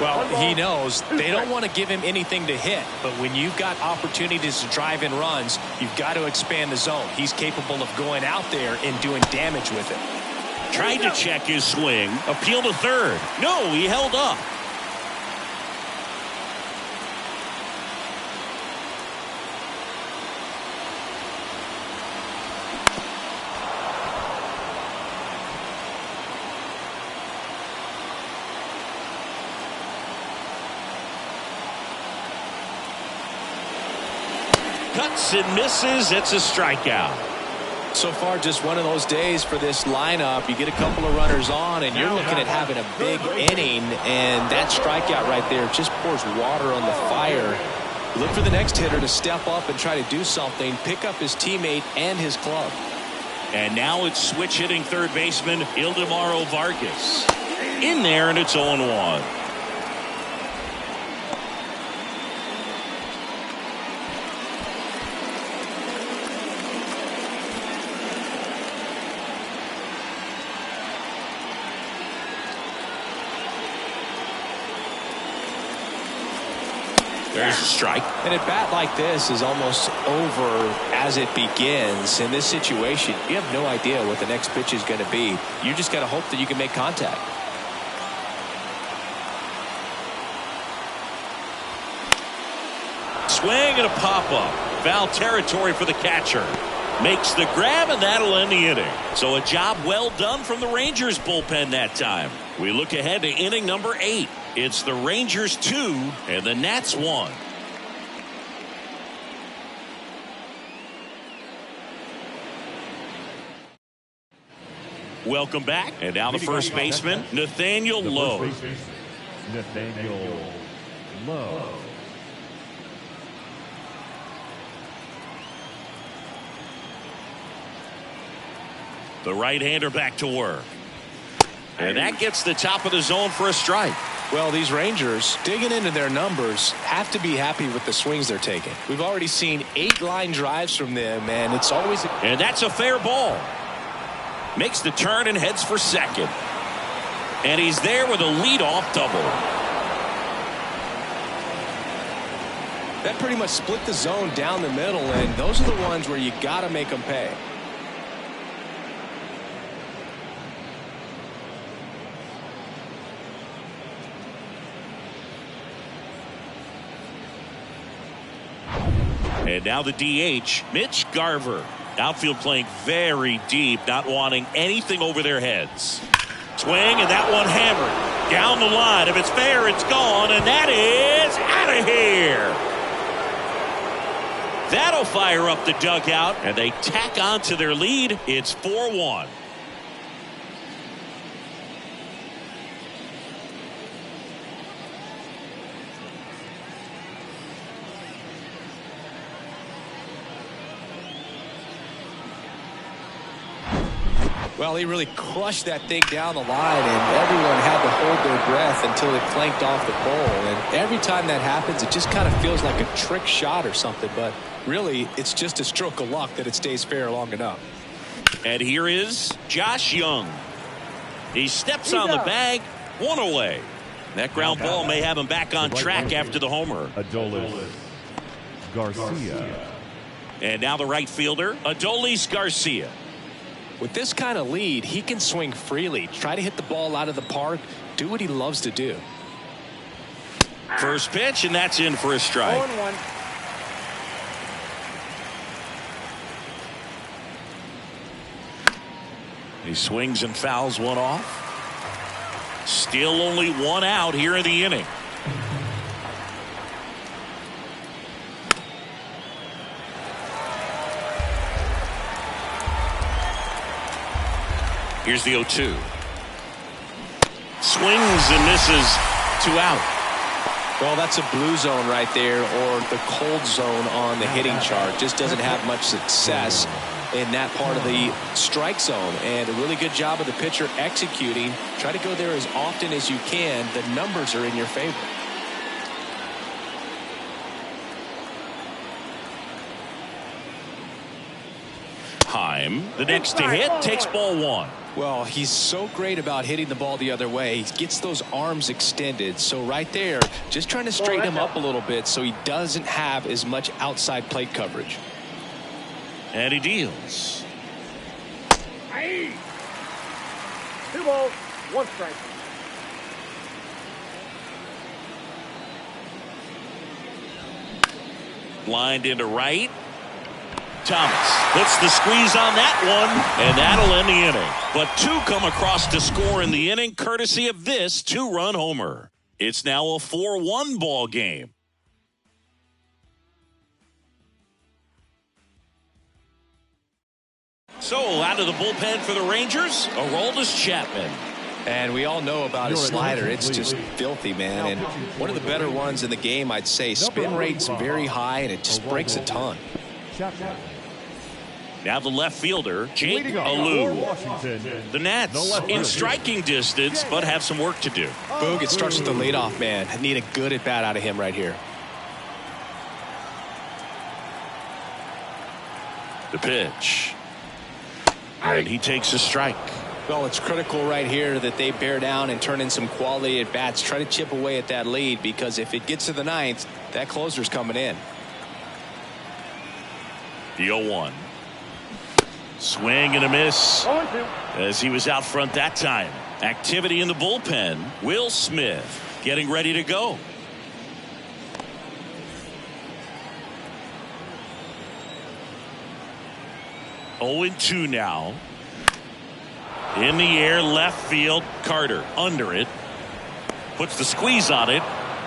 Well, he knows they don't want to give him anything to hit, but when you've got opportunities to drive in runs, you've got to expand the zone. He's capable of going out there and doing damage with it. Tried to check his swing. Appeal to third. No, he held up. Cuts and misses. It's a strikeout. So far, just one of those days for this lineup. You get a couple of runners on, and you're looking at having a big inning, and that strikeout right there just pours water on the fire. Look for the next hitter to step up and try to do something, pick up his teammate and his club. And now it's switch hitting third baseman Ildemaro Vargas. In there, and it's 0-1. There's a strike. And at bat like this is almost over as it begins. In this situation, you have no idea what the next pitch is going to be. You just got to hope that you can make contact. Swing and a pop-up. Foul territory for the catcher. Makes the grab, and that'll end the inning. So a job well done from the Rangers bullpen that time. We look ahead to inning number 8. It's the Rangers 2 and the Nats 1. Welcome back. And now the first baseman, Nathaniel Lowe. Nathaniel Lowe. The right-hander back to work. And that gets the top of the zone for a strike. Well, these Rangers, digging into their numbers, have to be happy with the swings they're taking. We've already seen 8 line drives from them, and it's always... And that's a fair ball. Makes the turn and heads for second. And he's there with a leadoff double. That pretty much split the zone down the middle, and those are the ones where you got to make them pay. And now the DH, Mitch Garver. Outfield playing very deep, not wanting anything over their heads. Swing, and that one hammered. Down the line. If it's fair, it's gone, and that is out of here. That'll fire up the dugout, and they tack on to their lead. It's 4-1. Well, he really crushed that thing down the line, and everyone had to hold their breath until it clanked off the pole. And every time that happens, it just kind of feels like a trick shot or something. But really, it's just a stroke of luck that it stays fair long enough. And here is Josh Young. He steps on the bag, 1 away. That ground ball may have him back on track after the homer. Adolis Garcia. And now the right fielder, Adolis Garcia. With this kind of lead, he can swing freely, try to hit the ball out of the park, do what he loves to do. First pitch, and that's in for a strike. 0-1. He swings and fouls one off. Still only one out here in the inning. Here's the 0-2. Swings and misses. 2 out. Well, that's a blue zone right there, or the cold zone on the hitting chart. Just doesn't have much success in that part of the strike zone, and a really good job of the pitcher executing. Try to go there as often as you can. The numbers are in your favor. Heim, the next to hit, takes ball 1. Well, he's so great about hitting the ball the other way. He gets those arms extended. So right there, just trying to straighten him up a little bit so he doesn't have as much outside plate coverage. And he deals. 2 balls, 1 strike. Lined into right. Thomas puts the squeeze on that one, and that'll end the inning. But 2 come across to score in the inning, courtesy of this 2-run homer. It's now a 4-1 ball game. So out of the bullpen for the Rangers, Aroldis Chapman. And we all know about his slider. It's just filthy, man. And one of the better ones in the game, I'd say. Spin rate's very high, and it just breaks a ton. Now the left fielder, Jake Alou. The Nats in striking distance, but have some work to do. Boog, it starts with the leadoff man. I need a good at-bat out of him right here. The pitch. And he takes a strike. Well, it's critical right here that they bear down and turn in some quality at-bats. Try to chip away at that lead, because if it gets to the 9th, that closer's coming in. The 0-1. Swing and a miss as he was out front that time. Activity in the bullpen. Will Smith getting ready to go. Oh, 0-2 now. In the air, left field. Carter under it. Puts the squeeze on it,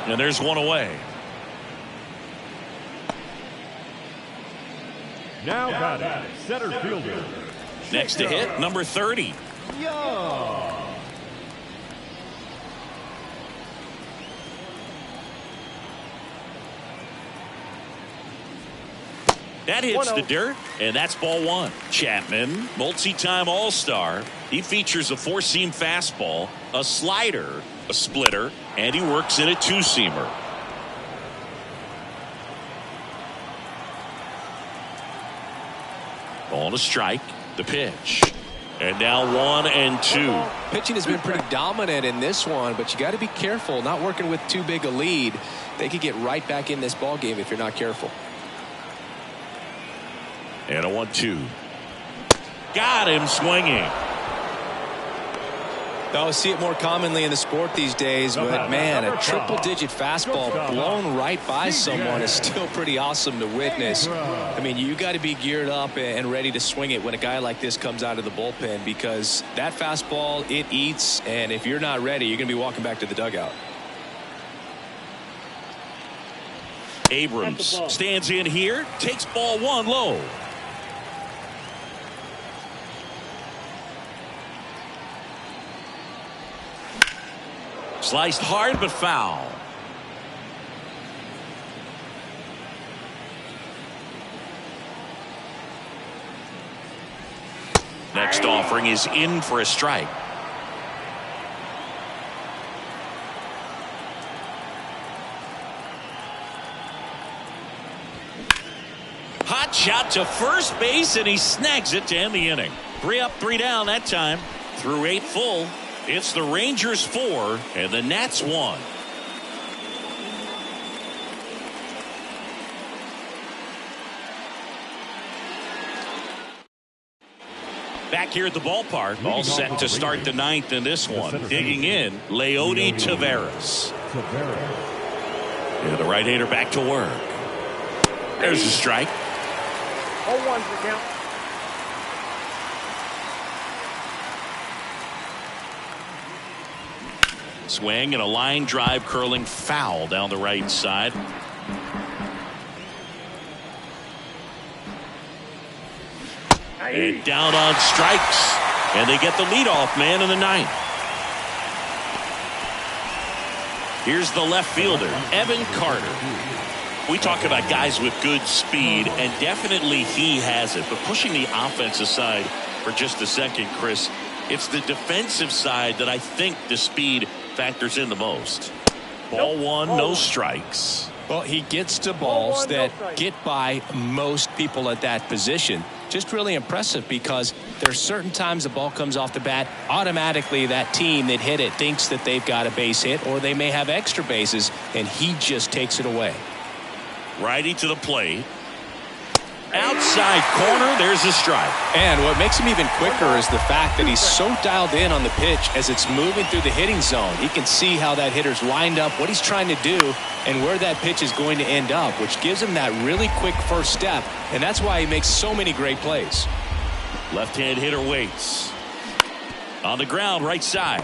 and there's one away. Now batting, center fielder. Next to hit, number 30. Young. That hits the dirt, and that's ball 1. Chapman, multi-time All-Star. He features a 4-seam fastball, a slider, a splitter, and he works in a 2-seamer. On a strike, the pitch. And now 1-2. Pitching has been pretty dominant in this one, but you got to be careful. Not working with too big a lead. They could get right back in this ball game if you're not careful. And a 1-2. Got him swinging. I see it more commonly in the sport these days, but man, a triple-digit fastball blown right by someone is still pretty awesome to witness. I mean, you got to be geared up and ready to swing it when a guy like this comes out of the bullpen, because that fastball, it eats, and if you're not ready, you're going to be walking back to the dugout. Abrams stands in here, takes ball 1 low. Sliced hard but foul. Next offering is in for a strike. Hot shot to first base, and he snags it to end the inning. 3 up, 3 down that time. Through 8 full. It's the Rangers 4 and the Nats 1. Back back here at the ballpark. All set to start the ninth in this one. Digging in, Leody Taveras. Yeah, the right-hander back to work. There's the strike. 0-1's the count. Swing and a line drive curling foul down the right side. And down on strikes. And they get the leadoff man in the ninth. Here's the left fielder, Evan Carter. We talk about guys with good speed, and definitely he has it. But pushing the offense aside for just a second, Chris, it's the defensive side that I think the speed factors in the most. Ball one, no strikes. Well, he gets to balls that get by most people at that position. Just really impressive because there's certain times the ball comes off the bat, automatically that team that hit it thinks that they've got a base hit or they may have extra bases, and he just takes it away. Righty to the plate. Outside corner, there's a strike. And what makes him even quicker is the fact that he's so dialed in on the pitch as it's moving through the hitting zone. He can see how that hitter's lined up, what he's trying to do, and where that pitch is going to end up, which gives him that really quick first step, and that's why he makes so many great plays. Left-hand hitter waits. On the ground, right side.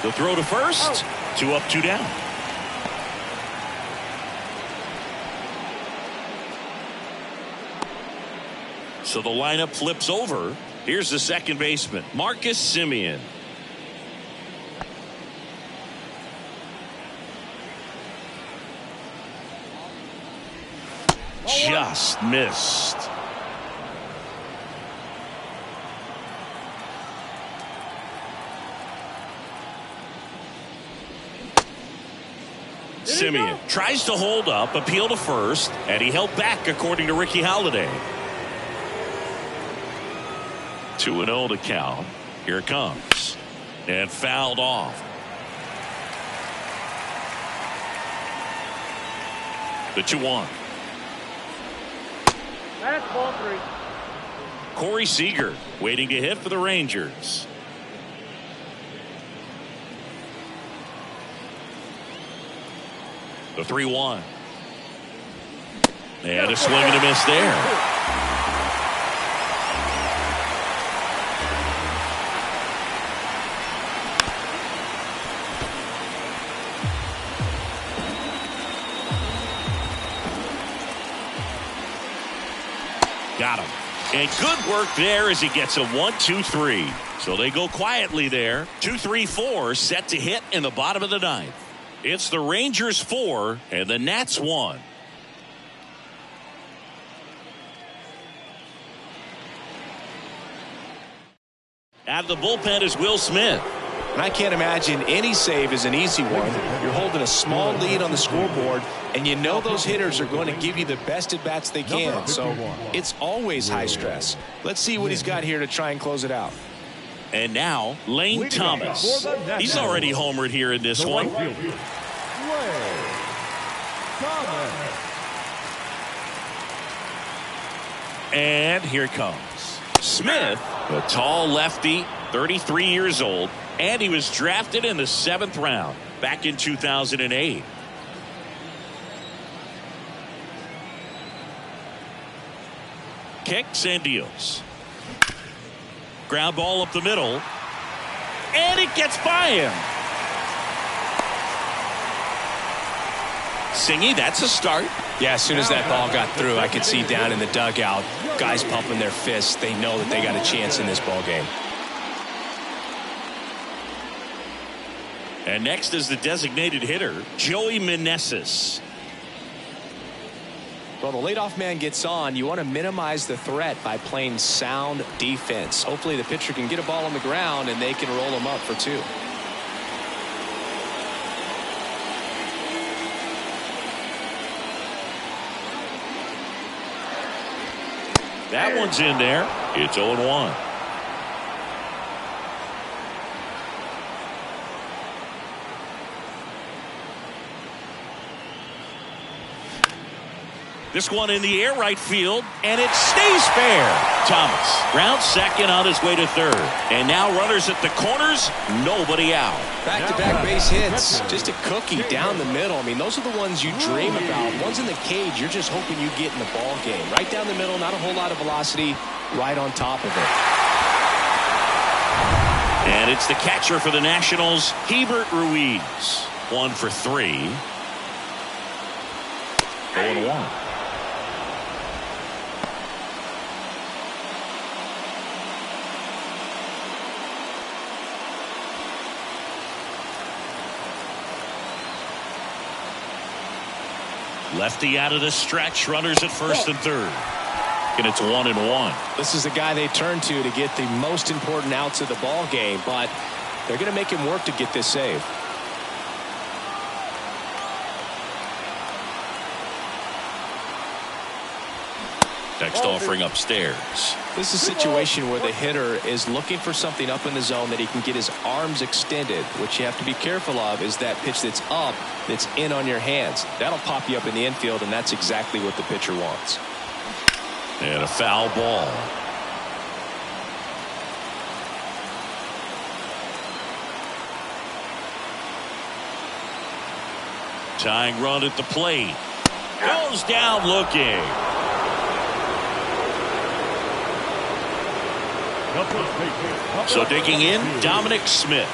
The throw to first. 2 up, 2 down. So the lineup flips over. Here's the second baseman, Marcus Semien. Just missed. Semien tries to hold up, appeal to first, and he held back according to Ricky Holiday. 2-0 to count. Here it comes. And fouled off. The 2-1. That's ball 3. Corey Seager waiting to hit for the Rangers. The 3-1. And a swing and a miss there. Got him. And good work there as he gets a 1-2-3. So they go quietly there. 2-3-4 set to hit in the bottom of the ninth. It's the Rangers 4 and the Nats 1. Out of the bullpen is Will Smith. And I can't imagine any save is an easy one. You're holding a small lead on the scoreboard, and you know those hitters are going to give you the best at-bats they can. So it's always high stress. Let's see what he's got here to try and close it out. And now, Lane Thomas. He's already homered here in this one. And here it comes. Smith, a tall lefty, 33 years old, and he was drafted in the 7th round back in 2008. Kicks and deals. Ground ball up the middle, and it gets by him. Singy, that's a start. Yeah, as soon as that ball got through, I could see down in the dugout, guys pumping their fists. They know that they got a chance in this ball game. And next is the designated hitter, Joey Meneses. Well, the leadoff man gets on. You want to minimize the threat by playing sound defense. Hopefully the pitcher can get a ball on the ground and they can roll him up for 2. That one's in there. It's 0-1. This one in the air right field, and it stays fair. Thomas rounds second on his way to third. And now runners at the corners, nobody out. Back-to-back base hits, just a cookie down the middle. I mean, those are the ones you dream about. Ones in the cage, you're just hoping you get in the ball game. Right down the middle, not a whole lot of velocity, right on top of it. And it's the catcher for the Nationals, Hebert Ruiz. 1 for 3. 0-1. Lefty out of the stretch, runners at first and third. And it's 1-1. This is the guy they turn to get the most important outs of the ball game, but they're going to make him work to get this save. Next offering upstairs. This is a situation where the hitter is looking for something up in the zone that he can get his arms extended. What you have to be careful of is that pitch that's up, that's in on your hands. That'll pop you up in the infield, and that's exactly what the pitcher wants. And a foul ball. Tying run at the plate. Goes down looking. So digging in, Dominic Smith.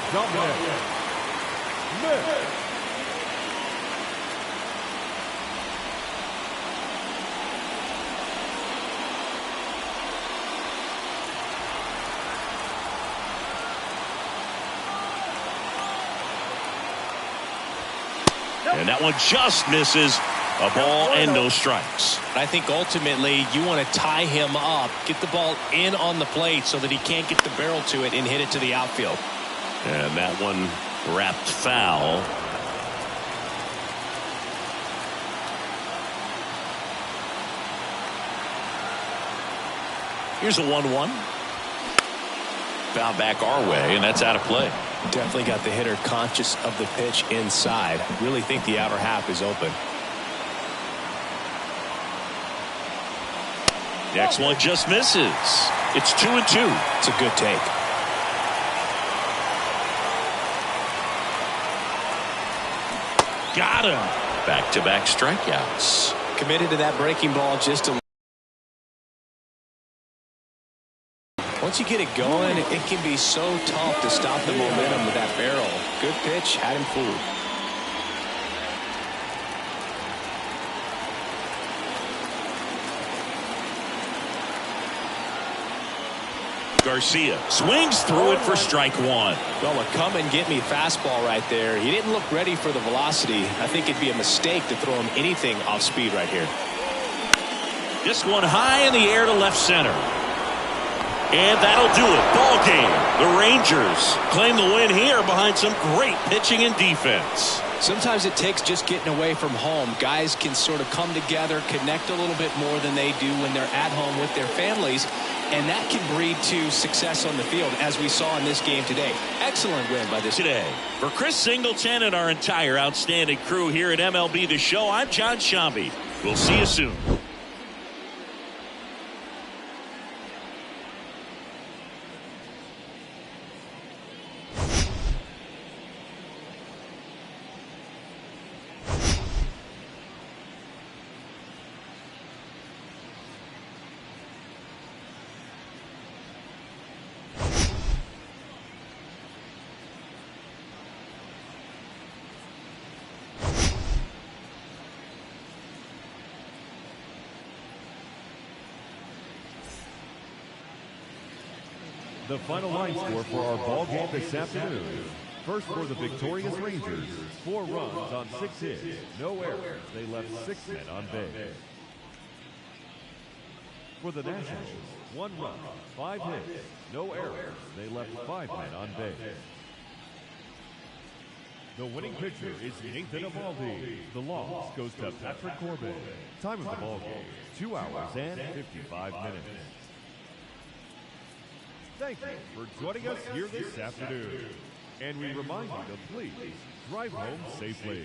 And that one just misses. A ball and no strikes. I think ultimately you want to tie him up, get the ball in on the plate so that he can't get the barrel to it and hit it to the outfield. And that one wrapped foul. Here's a 1-1. Foul back our way, and that's out of play. Definitely got the hitter conscious of the pitch inside. Really think the outer half is open. Next one just misses. It's 2-2. It's a good take. Got him. Back-to-back strikeouts. Committed to that breaking ball just a. Once you get it going, it can be so tough to stop the momentum with that barrel. Good pitch, had him fooled. Garcia swings through it for strike one. Well, a come and get me fastball right there. He didn't look ready for the velocity. I think it'd be a mistake to throw him anything off speed right here. This one high in the air to left center. And that'll do it. Ball game. The Rangers claim the win here behind some great pitching and defense. Sometimes it takes just getting away from home. Guys can sort of come together, connect a little bit more than they do when they're at home with their families. And that can breed to success on the field, as we saw in this game today. Excellent win by this today. For Chris Singleton and our entire outstanding crew here at MLB The Show, I'm John Shambi. We'll see you soon. The final line score for our ball game this afternoon. First for the victorious Rangers, 4 runs on 6 hits, no errors. They left 6 men on base. For the Nationals, 1 run, 5 hits, no errors. They left 5 men on base. The winning pitcher is Nathan Eovaldi. The loss goes to Patrick Corbin. Time of the ball game, 2 hours and 55 minutes. Thank you for joining us here this afternoon. And we remind you to please drive home safely.